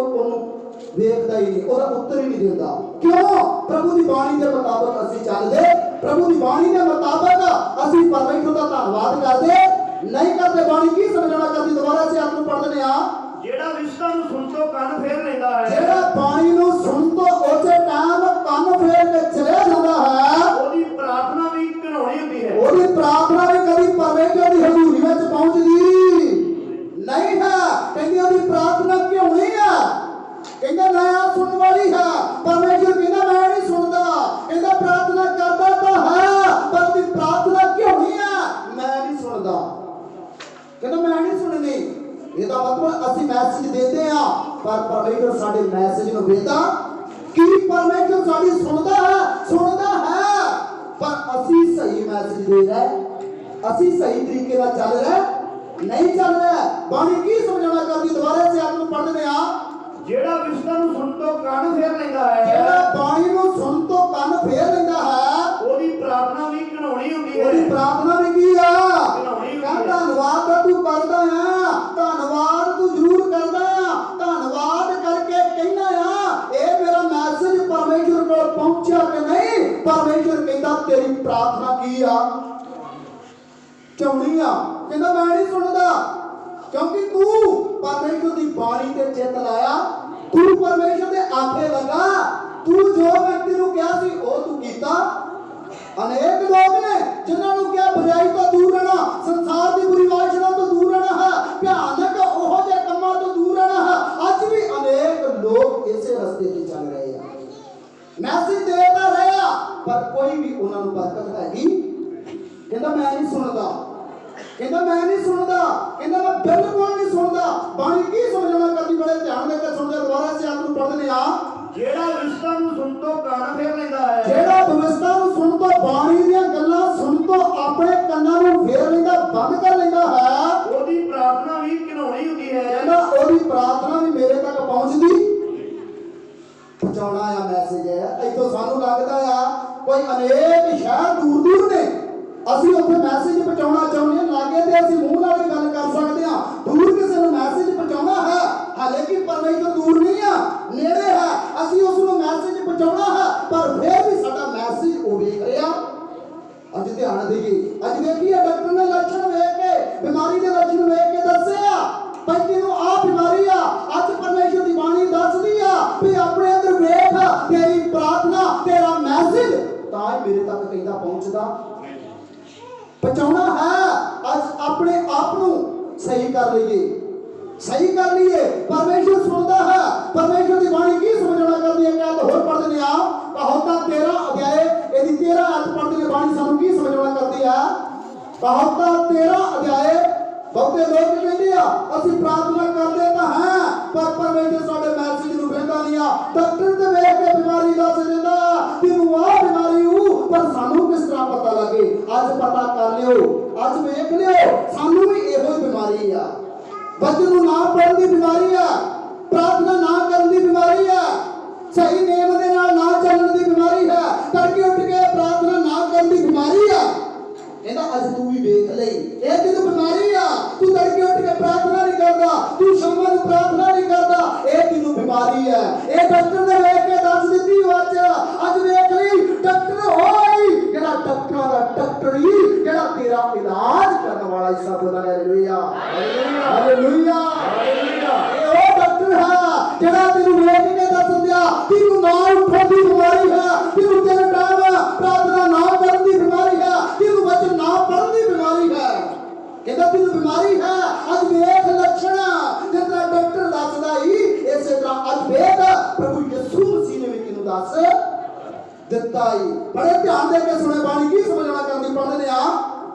वेखदा ही नहीं, उसका उत्तर ही नहीं देता। क्यों? प्रभु की बाणी के मुताबिक असि चलदे, प्रभु की बाणी के मुताबिक असि परमेश्वर का धन्यवाद करदे नहीं करते। बाणी की समझाना करदी, दोबारा से आपको पढ़ देने आ, जेड़ा रिश्ता नु सुन तो कान फेर लेंदा है, जेड़ा बाणी नु सुन तो उसे टाइम कान फेर के चले जाता है, ओदी प्रार्थना भी घिनौनी हुंदी है, ओदी प्रार्थना भी कभी परमेश्वर की हजूरी विच पहुंचदी नहीं है। कहंदी ओदी प्रार्थना क्यों नहीं है? कहंदा नया सुनने वाली है। परमेश्वर कहंदा मैं नहीं सुनदा, कहंदा प्रार्थना करदा तो है, पर ओदी प्रार्थना क्यों नहीं है? मैं नहीं सुनदा, कहंदा मैं नहीं सुननी। ਇਹਦਾ मतलब ਅਸੀਂ मैसेज देते हैं, पर परमेश्वर साडे मैसेज ਨੂੰ ਵੇਖਦਾ कि परमेश्वर साडी सुनदा है, पर ਅਸੀਂ सही मैसेज दे रहे, ਅਸੀਂ सही तरीके ਨਾਲ ਚੱਲ ਰਹੇ नहीं चल रहा है। बाणी की समझाना करदी, दोबारा से आपको पढ़ देने आ, जेड़ा रिश्ता नु सुन तो कान फेर लेंदा है, जेड़ा बाणी ਨੂੰ सुन तो कान फेर लेंदा है, ओदी प्रार्थना भी घिनौनी हुंदी है, ओदी प्रार्थना भी की आ, घिनौनी हुंदी है। कहंदा धन्यवाद तू कर प्रार्थना की आ चाहनी आ कहता मैं नहीं सुनता क्योंकि तू परमेश्वर की बाणी ते चित लाया तू परमेश्वर के आखे लगा तू जो व्यक्ति को क्या सी ओ तू कीता अनेक लोग ने जिन्होंने क्या बुराई तो दूर रहना संसार की बुरी वासना तो दूर रहना है भयानक ओहो जे कमां तो दूर रहना है आज भी अनेक लोग इसे रास्ते पे चल रहे हैं मैसेज देता रहा पर कोई भी उन्होंने बरकत हैगी कहता मैं नहीं सुनता कहता मैं नहीं सुनता कहता मैं बिल्कुल नहीं सुनता बाणी की समझना करती बड़े ध्यान देकर सुनते दोबारा से आप पढ़ने आ ਜਿਹੜਾ ਵਿਵਸਥਾ ਨੂੰ ਸੁਣ ਤੋਂ ਕੰਨ ਫੇਰ ਲੈਂਦਾ ਹੈ ਜਿਹੜਾ ਵਿਵਸਥਾ ਨੂੰ ਸੁਣ ਤੋਂ ਬਾਣੀ ਦੀਆਂ ਗੱਲਾਂ ਸੁਣ ਤੋਂ ਆਪਣੇ ਕੰਨਾਂ ਨੂੰ ਫੇਰ ਲੈਂਦਾ ਬੰਦ ਕਰ ਲੈਂਦਾ ਹੈ ਉਹਦੀ ਪ੍ਰਾਰਥਨਾ ਵੀ ਘਿਨਾਉਣੀ ਹੁੰਦੀ ਹੈ ਕਹਿੰਦਾ ਉਹਦੀ ਪ੍ਰਾਰਥਨਾ ਵੀ ਮੇਰੇ ਤੱਕ ਪਹੁੰਚਦੀ ਪਹੁੰਚਾਉਣਾ ਆ ਮੈਸੇਜ ਹੈ ਇੱਥੋਂ ਸਾਨੂੰ ਲੱਗਦਾ ਆ ਕੋਈ ਅਨੇਕ ਸ਼ਹਿਰ ਦੂਰ ਦੂਰ ਨੇ ਅਸੀਂ ਉੱਥੇ ਮੈਸੇਜ ਪਹੁੰਚਾਉਣਾ ਚਾਹੁੰਦੇ ਹਾਂ ਲਾਗੇ ਤੇ ਅਸੀਂ ਮੂੰਹ ਨਾਲ ਹੀ ਗੱਲ ਕਰ ਸਕਦੇ ਹਾਂ ਦੂਰ ਕਿਸੇ ਨੂੰ ਮੈਸੇਜ ਪਹੁੰਚਾਉਣਾ ਹੈ ਹਾਲੇ ਕਿ ਪਰਮੇਸ਼ਰ ਦੂਰ ਨਹੀਂ ਆ ਨੇੜੇ ਹੈ ਅਸੀਂ ਉਸ ਨੂੰ ਮੈਸੇਜ ਪਹੁੰਚਾਉਣਾ ਹੈ ਪਰ ਫਿਰ ਵੀ ਸਾਡਾ ਮੈਸੇਜ ਉਹ ਵੇਖ ਰਿਹਾ ਅੱਜ ਧਿਆਨ ਦੇਈਏ ਅੱਜ ਵੇਖੀਏ ਡਾਕਟਰ ਨੇ ਲੱਛਣ ਵੇਖ ਕੇ ਬਿਮਾਰੀ ਦੇ ਲੱਛਣ ਵੇਖ ਕੇ ਦੱਸਿਆ ਭਾਈ ਤੈਨੂੰ ਆ ਬਿਮਾਰੀ ਆ ਅੱਜ ਪਰਮੇਸ਼ਰ ਦੀ ਬਾਣੀ ਦੱਸਦੀ ਆ ਵੀ ਆਪਣੇ ਅੰਦਰ ਵੇਖ ਤੇਰੀ ਪ੍ਰਾਰਥਨਾ ਤੇਰਾ ਮੈਸੇਜ ਤਾਂ ਹੀ ਮੇਰੇ ਤੱਕ ਕਹਿੰਦਾ ਪਹੁੰਚਦਾ ਪਹੁੰਚਾਉਣਾ ਹੈ ਅੱਜ ਆਪਣੇ ਆਪ ਨੂੰ ਸਹੀ ਕਰ ਲਈਏ परमेश्वर सुनता है परमेश्वर की बाणी की समझना करती है क्या तो होर पढ़ देने आ कहोता 13 अध्याय यदि 13 अर्थ पढ़ देने बाणी सानू की समझना करती है कहोता 13 अध्याय बहुते लोग कहते आ ਅਸੀਂ प्रार्थना करते ਤਾਂ हैं पर परमेश्वर ਸਾਡੇ ਮੈਸੇਜ ਨੂੰ ਵੇਖਦਾ ਨਹੀਂ ਆ ਡਾਕਟਰ ਤੇ ਵੇਖ ਕੇ ਬਿਮਾਰੀ ਦੱਸ ਦਿੰਦਾ ਤੈਨੂੰ ਆ ਬਿਮਾਰੀ ਹੋ ਪਰ ਸਾਨੂੰ ਕਿਸ ਤਰ੍ਹਾਂ ਪਤਾ ਲੱਗੇ ਅੱਜ ਪਤਾ ਕਰ ਲਿਓ ਅੱਜ ਵੇਖ ਲਿਓ ਸਾਨੂੰ ਵੀ ਇਹੋ ਹੀ ਬਿਮਾਰੀ ਆ बच्चों को ना पढ़ने की बीमारी है प्रार्थना ना करने की बीमारी है सही नियम के नाल ना चलने की बीमारी है तड़के उठ के प्रार्थना ना करने की बीमारी है कहता अज तू भी देख ले ये तेरी बीमारी है तू तड़के उठ के प्रार्थना नहीं करता तू शाम को प्रार्थना नहीं करता ये तेरी बीमारी है ये डॉक्टर ने देख के दस दी आज देख ली डॉक्टर होई केड़ा डॉक्टर दा डॉक्टर ही केड़ा तेरा इलाज करने वाला ही सब बोला हालेलुया हालेलुया हालेलुया ये वो डॉक्टर है जेड़ा तेनु वेख के दस दिया तेनु ना उठने की बीमारी है तेनु तेरे टाइम प्रार्थना ना करने की बीमारी है तेनु वचन ना पढ़ने की बीमारी है कहता तेनु बीमारी है आज वेख लक्षण जितना डॉक्टर दसदा ही इसे तरह आज वेख प्रभु यीशु मसीह ने भी तेनु दस ਦਿੱਤਾ ਹੀ ਬੜੇ ਧਿਆਨ ਦੇ ਕੇ ਸੁਣੇ ਬਾਣੀ ਕੀ ਸਮਝਣਾ ਕਰਦੀ ਪੜ੍ਹਦੇ ਨੇ ਆ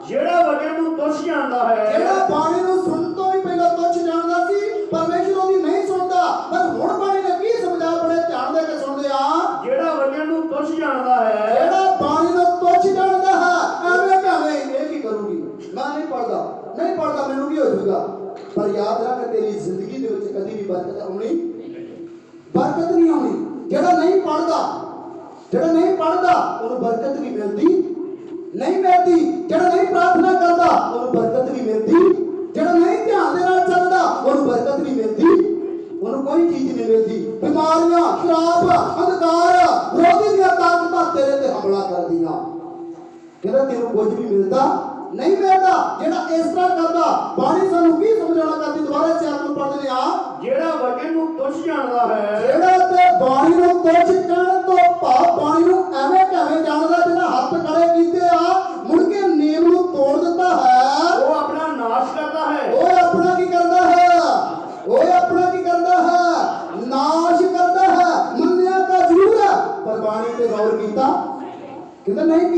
ਜਿਹੜਾ ਵਚਨ ਨੂੰ ਤੁੱਛ ਜਾਣਦਾ ਹੈ ਜਿਹੜਾ ਬਾਣੀ ਨੂੰ ਸੁਣ ਤੋਂ ਵੀ ਪਹਿਲਾਂ ਤੁੱਛ ਜਾਣਦਾ ਸੀ ਪਰਮੇਸ਼ਰ ਉਹਦੀ ਨਹੀਂ ਸੁਣਦਾ ਪਰ ਹੁਣ ਬਾਣੀ ਨੇ ਕੀ ਸਮਝਾ ਬੜੇ ਧਿਆਨ ਦੇ ਕੇ ਸੁਣਦੇ ਆ ਜਿਹੜਾ ਵਚਨ ਨੂੰ ਤੁੱਛ ਜਾਣਦਾ ਹੈ ਜਿਹੜਾ ਬਾਣੀ ਨੂੰ ਤੁੱਛ ਜਾਣਦਾ ਹੈ ਐਵੇਂ ਭਾਵੇਂ ਇਹ ਕੀ ਕਰੂਗੀ ਮੈਂ ਨਹੀਂ ਪੜਦਾ ਮੈਨੂੰ ਕੀ ਹੋ ਜਾਊਗਾ ਪਰ ਯਾਦ ਰੱਖ ਤੇਰੀ ਜ਼ਿੰਦਗੀ ਦੇ ਵਿੱਚ ਕਦੀ ਵੀ ਬਰਕਤ ਨਹੀਂ ਆਉਣੀ ਜਿਹੜਾ ਨਹੀਂ ਪੜਦਾ ਉਹਨੂੰ ਬਰਕਤ ਨਹੀਂ ਮਿਲਦੀ ਜਿਹੜਾ ਨਹੀਂ ਪ੍ਰਾਰਥਨਾ ਕਰਦਾ ਉਹਨੂੰ ਬਰਕਤ ਨਹੀਂ ਮਿਲਦੀ ਜਿਹੜਾ ਨਹੀਂ ਧਿਆਨ ਦੇ ਨਾਲ ਚੱਲਦਾ ਉਹਨੂੰ ਬਰਕਤ ਨਹੀਂ ਮਿਲਦੀ ਉਹਨੂੰ ਕੋਈ ਚੀਜ਼ ਨਹੀਂ ਮਿਲਦੀ ਬਿਮਾਰੀਆਂ ਸ਼ਰਾਬ ਅੰਧਕਾਰ ਵਿਰੋਧੀ ਦੀਆਂ ਤਾਕਤਾਂ ਤੇਰੇ ਤੇ ਹਮਲਾ ਕਰਦੀਆਂ ਕਹਿੰਦਾ ਤੈਨੂੰ ਕੁਝ ਵੀ ਨਹੀਂ ਮਿਲਦਾ ਜਿਹੜਾ ਇਸ ਤਰ੍ਹਾਂ ਕਰਦਾ ਬਾਣੀ ਸਾਨੂੰ ਕੀ ਸਮਝਾਉਣਾ ਕਰਦੀ ਦੁਬਾਰਾ ਸੇ ਆਪ ਨੂੰ ਪੜ੍ਹਦੇ ਨੇ ਆ ਜਿਹੜਾ ਵਚਨ ਨੂੰ ਤੁੱਛ ਜਾਣਦਾ ਹੈ ਜਿਹੜਾ ਤੇ ਬਾਣੀ ਨੂੰ ਤੁੱਛ ਜਾਣ ਤੋਂ ਭਾਵ ਬਾਣੀ ਨੂੰ ਐਵੇਂ ਜਾਣਦਾ ਜਿਹਨਾਂ ਹੱਥ ਖੜੇ ਕੀਤੇ ਆ ਮੁੜ ਕੇ ਨਿਯਮ ਨੂੰ ਤੋੜ ਦਿੱਤਾ ਹੈ ਉਹ ਆਪਣਾ ਨਾਸ਼ ਕਰਦਾ ਹੈ ਉਹ ਆਪਣਾ ਕੀ ਕਰਦਾ ਹੈ ਨਾਸ਼ ਕਰਦਾ ਹੈ ਮੰਨਿਆ ਤਾਂ ਜ਼ਰੂਰ ਹੈ ਪਰ ਬਾਣੀ ਤੇ ਗੌਰ ਕੀਤਾ ਕਹਿੰਦਾ ਨਹੀਂ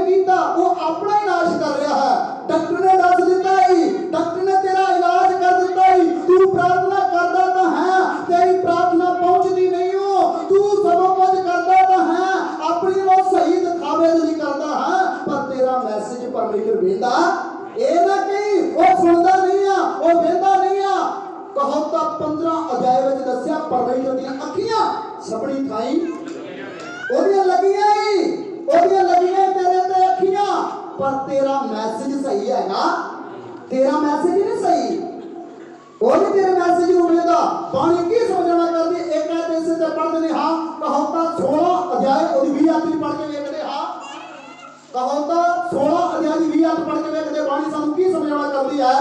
ਕੀਤਾ ਉਹ ਆਪਣਾ ਹੀ ਨਾਸ਼ ਕਰ ਰਿਹਾ ਹੈ ਡਾਕਟਰ ਨੇ ਦੱਸ ਦਿੱਤਾ ਹੀ ਡਾਕਟਰ ਨੇ ਤੇਰਾ ਇਲਾਜ ਕਰ ਦਿੱਤਾ ਹੀ ਤੂੰ ਪ੍ਰਾਰਥਨਾ ਕਰਦਾ ਤਾਂ ਹੈ ਤੇਰੀ ਪ੍ਰਾਰਥਨਾ ਪਹੁੰਚਦੀ ਨਹੀਂ ਹੋ ਤੂੰ ਸਭ ਕੁਝ ਕਰਦਾ ਤਾਂ ਹੈ ਆਪਣੀ ਉਹ ਸਹੀ ਦਿਖਾਵੇ ਨਹੀਂ ਕਰਦਾ ਹੈ ਪਰ ਤੇਰਾ ਮੈਸੇਜ ਪਰਮੇਸ਼ਰ ਵੇਂਦਾ ਇਹ ਨਾ ਕਹੀਂ ਉਹ ਸੁਣਦਾ ਨਹੀਂ ਆ ਉਹ ਵੇਂਦਾ ਨਹੀਂ ਆ ਕਹੋਤਾ 15 ਅਧਿਆਇ ਵਿੱਚ ਦੱਸਿਆ ਪਰਮੇਸ਼ਰ ਦੀਆਂ ਅੱਖੀਆਂ ਸਭਣੀ ਥਾਈ ਉਹਦੀਆਂ ਲੱਗੀਆਂ ਤੇਰੇ ਤੇ ਅੱਖੀਆਂ ਪਰ ਤੇਰਾ ਮੈਸੇਜ ਸਹੀ ਹੈਗਾ ਤੇਰਾ ਮੈਸੇਜ ਨਹੀਂ ਸਹੀ ਉਹ ਨਹੀਂ ਤੇਰੇ ਮੈਸੇਜ ਨੂੰ ਵੇਂਦਾ ਬਾਣੀ ਕੀ ਸਮਝਣਾ ਕਰਦੀ ਇੱਕ ਐ ਤੇ ਇਸੇ ਤੇ ਪੜ੍ਹਦੇ ਨੇ ਹਾਂ ਕਹੋਤਾ 16 ਅਧਿਆਇ ਉਹਦੀ 20 ਆਖਰੀ ਪੜ੍ਹ ਕੇ ਵੇਖਦੇ ਹਾਂ ਕਹੋ ਤਾਂ 16 ਅਧਿਆਇ 20 ਅੱਠ ਪੜ੍ਹ ਕੇ ਵੇਖਦੇ ਬਾਣੀ ਸਾਨੂੰ ਕੀ ਸਮਝਾਉਣਾ ਚਾਹੁੰਦੀ ਹੈ।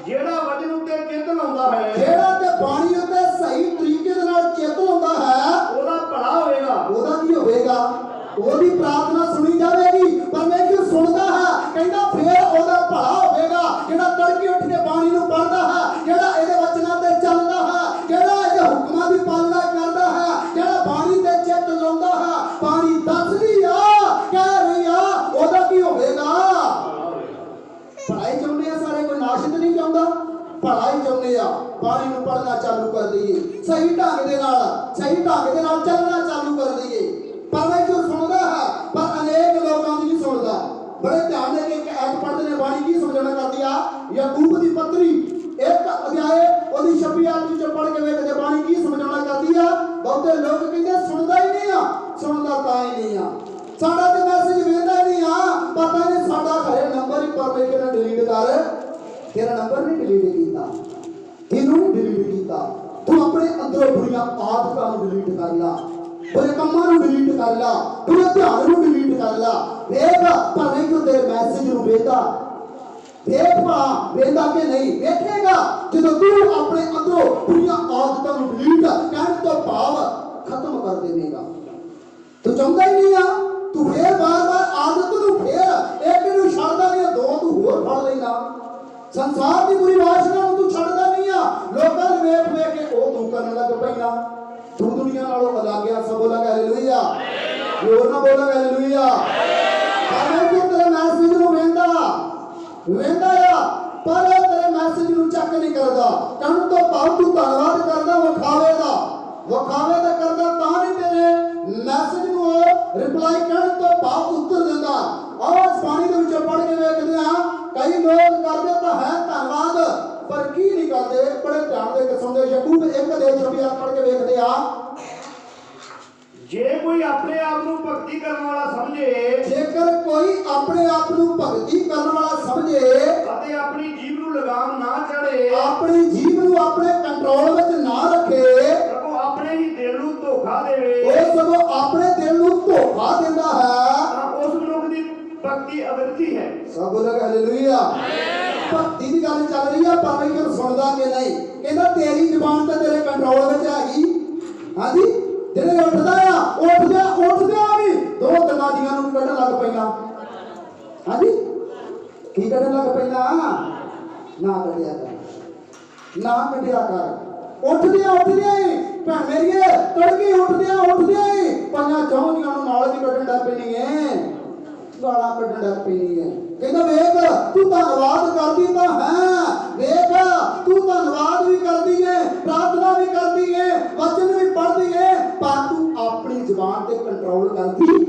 ਜਿਹੜਾ ਵਚਨ ਉੱਤੇ ਚਿੱਤ ਲਾਉਂਦਾ ਹੈ ਜਿਹੜਾ ਤੇ ਬਾਣੀ ਉੱਤੇ ਸਹੀ ਤਰੀਕੇ ਦੇ ਨਾਲ ਚਿੱਤ ਲਾਉਂਦਾ ਹੈ ਉਹਦਾ ਭਲਾ ਹੋਏਗਾ। ਉਹਦਾ ਕੀ ਹੋਵੇਗਾ? ਉਹਦੀ ਪ੍ਰਾਰਥਨਾ ਸੁਣੀ ਜਾਵੇਗੀ। ਪਰਮੇਸ਼ਰ ਸੁਣਦਾ ਹੈ, ਕਹਿੰਦਾ ਫੇਰ ਉਹਦਾ ਭਲਾ ਹੋਵੇਗਾ। ਜਿਹੜਾ ਤੜਕੇ ਉੱਠ ਕੇ ਬਾਣੀ ਨੂੰ ਪੜ੍ਹਦਾ ਹੈ, ਜਿਹੜਾ ਇਹਦੇ ਵਚਨਾਂ ਤੇ ਚੱਲਦਾ ਹੈ, ਜਿਹੜਾ ਇਹਦੇ ਹੁਕਮਾਂ ਦੀ ਪਾਲਣਾ ਕਰਦਾ ਹੈ, ਜਿਹੜਾ ਬਾਣੀ ਤੇ ਚਿੱਤ ਲਾਉਂਦਾ ਹੈ, ਬਾਣੀ ਦੱਸਦੀ ਆ ਕਹਿ ਰਹੀ ਆ, ਉਹਦਾ ਕੀ ਹੋਵੇਗਾ? ਭਲਾਈ ਚਾਹੁੰਦੇ ਆ ਸਾਰੇ, ਕੋਈ ਨਾਸ਼ਿਤ ਨਹੀਂ ਚਾਹੁੰਦਾ, ਭਲਾਈ ਚਾਹੁੰਦੇ ਆ। ਬਾਣੀ ਨੂੰ ਪੜ੍ਹਨਾ ਚਾਲੂ ਕਰ ਦਈਏ, ਸਹੀ ਢੰਗ ਦੇ ਨਾਲ ਚੱਲਣਾ ਚਾਲੂ ਕਰ ਦਈਏ। ਪਰਮੇਸ਼ਰ ਸੁਣਦਾ ਹੈ, ਪਰ ਅਨੇਕ ਲੋਕਾਂ ਦੀ ਨਹੀਂ ਸੁਣਦਾ। ਬੜੇ ਧਿਆਨ ਨਾਲ ਇੱਕ ਐਤ ਪੜ੍ਹਦੇ ਨੇ, ਬਾਣੀ ਕੀ ਸਮਝਣਾ ਕਰਦੀ ਆ। ਯਾਕੂਬ ਦੀ ਪੱਤਰੀ 1 ਅਧਿਆਇ ਉਹਦੀ 26 ਆਇਤ ਵਿੱਚ ਪੜ੍ਹ ਕੇ ਵੇਖਦੇ ਬਾਣੀ ਕੀ ਸਮਝਾਉਣਾ ਕਰਦੀ ਆ। ਬਹੁਤੇ ਲੋਕ ਕਹਿੰਦੇ ਸੁਣਦਾ ਹੀ ਨਹੀਂ ਆ, ਸੁਣਦਾ ਤਾਂ ਹੀ ਨਹੀਂ ਆ, ਸਾਡਾ ਤੇ ਮੈਸੇਜ ਵੇਖਦਾ ਨਹੀਂ ਆ, ਪਤਾ ਨਹੀਂ ਸਾਡਾ ਘਰੇ ਨੰਬਰ ਹੀ ਪਰਮੇਸ਼ਰ ਨੇ ਡਿਲੀਟ ਕਰ। ਤੇਰਾ ਨੰਬਰ ਨਹੀਂ ਡਿਲੀਟ ਕੀਤਾ, ਇਹਨੂੰ ਨਹੀਂ ਡਿਲੀਟ ਕੀਤਾ, ਤੂੰ ਆਪਣੇ ਅੰਦਰੋਂ ਬੁਰੀਆਂ ਆਦਤਾਂ ਨੂੰ ਡਿਲੀਟ ਕਰ ਲਾ, ਬੁਰੇ ਕੰਮਾਂ ਨੂੰ ਡਿਲੀਟ ਕਰ ਲਾ, ਬੁਰੇ ਧਿਆਨ ਨੂੰ ਡਿਲੀਟ ਕਰ ਲਾ। ਵੇਖ ਪਰਮੇਸ਼ਰ ਤੇਰੇ ਮੈਸੇਜ ਨੂੰ ਵੇਖਦਾ, ਦੇਖ ਭਾ ਵੇਖਦਾ ਕਿ ਨਹੀਂ। ਵੇਖੇਗਾ ਜਦੋਂ ਤੂੰ ਆਪਣੇ ਅੰਦਰੋਂ ਬੁਰੀਆਂ ਆਦਤਾਂ ਨੂੰ ਡਿਲੀਟ ਕਰਨ ਤੋਂ ਭਾਵ ਖਤਮ ਕਰ ਦੇਵੇਗਾ। ਤੂੰ ਚਾਹੁੰਦਾ ਹੀ ਨਹੀਂ ਆ, ਤੂੰ ਫੇਰ ਬਾਰ-ਬਾਰ ਆਦਤ ਨੂੰ ਫੇਰ ਇੱਕ ਨੂੰ ਛੱਡਦਾ ਨਹੀਂ, ਦੋ ਤੂੰ ਹੋਰ ਫੜ ਲੈਂਦਾ। ਸੰਸਾਰ ਦੀ ਬੁਰੀ ਵਾਸ਼ਨਾ ਨੂੰ ਤੂੰ ਛੱਡਦਾ ਨਹੀਂ ਆ, ਲੋਕਾਂ ਨੂੰ ਵੇਖ ਵੇਖ ਕੇ ਉਹ ਤੂੰ ਕਰਨ ਲੱਗ ਪੈਂਦਾ। ਤੂੰ ਦੁਨੀਆ ਨਾਲੋਂ ਅਲੱਗ ਆ। ਸਭ ਬੋਲਾਂਗੇ ਹਾਲੇਲੂਇਆ, ਹੋਰ ਨਾ ਬੋਲਾਂਗੇ ਹਾਲੇਲੂਇਆ। ਪਰਮੇਸ਼ਰ ਤੇਰੇ ਮੈਸੇਜ ਨੂੰ ਵੇਖਦਾ ਆ, ਪਰ ਤੇਰੇ ਮੈਸੇਜ ਨੂੰ ਚੱਕ ਨਹੀਂ ਕਰਦਾ। ਕਰਨ ਤੋਂ ਭਾਵ ਤੂੰ ਧੰਨਵਾਦ ਕਰਦਾ, ਵਿਖਾਵੇ ਦਾ ਕਰਦਾ, ਤਾਂ ਨਹੀਂ ਤੇਰੇ ਮੈਸੇਜ ਨੂੰ ਰਿਪਲਾਈ ਕਰਨ ਤੋਂ ਭਾਵ ਉੱਤਰ ਦਿੰਦਾ। ਆਹ ਬਾਣੀ ਦੇ ਵਿੱਚੋਂ ਪੜ੍ਹ ਕੇ ਵੇਖਦੇ ਆ, ਕਈ ਲੋਕ ਕਰਦੇ ਤਾਂ ਹੈ ਧੰਨਵਾਦ, ਪਰ ਕੀ ਨਹੀਂ ਕਰਦੇ। ਬੜੇ ਧਿਆਨ ਦੇ ਕਿਸਮ ਦੇ ਯਾਕੂਬ 1 ਦੇ 26 ਪੜ੍ਹ ਕੇ ਵੇਖਦੇ ਆ। ਜੇ ਕੋਈ ਆਪਣੇ ਆਪ ਨੂੰ ਭਗਤੀ ਕਰਨ ਵਾਲਾ ਸਮਝੇ, ਜੇਕਰ ਕੋਈ ਆਪਣੇ ਆਪ ਨੂੰ ਭਗਤੀ ਕਰਨ ਵਾਲਾ ਸਮਝੇ ਅਤੇ ਆਪਣੀ ਜੀਭ ਨੂੰ ਲਗਾਮ ਨਾ ਚੜੇ, ਆਪਣੀ ਜੀਭ ਨੂੰ ਆਪਣੇ ਕੰਟਰੋਲ ਵਿੱਚ ਨਾ ਰੱਖੇ, ਸਗੋਂ ਆਪਣੇ ਹੀ ਦਿਲ ਨੂੰ ਧੋਖਾ ਦੇਵੇ, ਉਹ ਸਗੋਂ ਆਪਣੇ ਦਿਲ ਨੂੰ ਧੋਖਾ ਦਿੰਦਾ ਹੈ, ਤਾਂ ਉਸ ਮਨੁੱਖ ਦੀ ਭਗਤੀ ਅਵਰਤੀ ਹੈ। ਸਭ ਬੋਲਾਂਗੇ ਹਾਲੇਲੂਇਆ। ਭਗਤੀ ਦੀ ਗੱਲ ਚੱਲ ਰਹੀ ਆ, ਪਰਮੇਸ਼ਰ ਸੁਣਦਾ ਕਿ ਨਹੀਂ। ਕਹਿੰਦਾ ਤੇਰੀ ਜ਼ੁਬਾਨ ਤੇ ਤੇਰੇ ਕੰਟਰੋਲ ਵਿੱਚ ਹੈਗੀ। ਹਾਂਜੀ, ਜਿਹੜੇ ਉੱਠਦਾ ਵੀ ਦੋ ਗੱਲਾਂ ਦੀਆਂ ਨੂੰ ਕੱਢਣ ਲੱਗ ਪੈਣਾ। ਹਾਂਜੀ, ਕੀ ਕੱਢਣ ਲੱਗ ਪੈਣਾ? ਨਾ ਕੱਢਿਆ ਕਰ। ਉੱਠਦਿਆਂ ਹੀ ਭੈਣ ਮੇਰੀਏ, ਤੜਕੇ ਉੱਠਦਿਆਂ ਹੀ ਪੰਜਾਂ ਚੌਂਦੀਆਂ ਨੂੰ ਨਾਲ ਦੀ ਕੱਢਣ ਲੱਗ ਪੈਣੀ ਹੈ, ਗਾਲਾਂ ਕੱਢਣ ਲੱਗ ਪੈਣੀ ਹੈ। ਕਹਿੰਦਾ ਵੇਖ ਤੂੰ ਧੰਨਵਾਦ ਕਰਦੀ ਤਾਂ ਹੈ, ਵੇਖ ਤੂੰ ਧੰਨਵਾਦ ਵੀ ਕਰਦੀ ਹੈ, ਪ੍ਰਾਰਥਨਾ ਵੀ ਕਰਦੀ ਹੈ, ਵਚਨ ਵੀ ਪੜ੍ਹਦੀ ਹੈ, ਪਰ ਤੂੰ ਆਪਣੀ ਜ਼ੁਬਾਨ ਤੇ ਕੰਟਰੋਲ ਕਰਦੀ।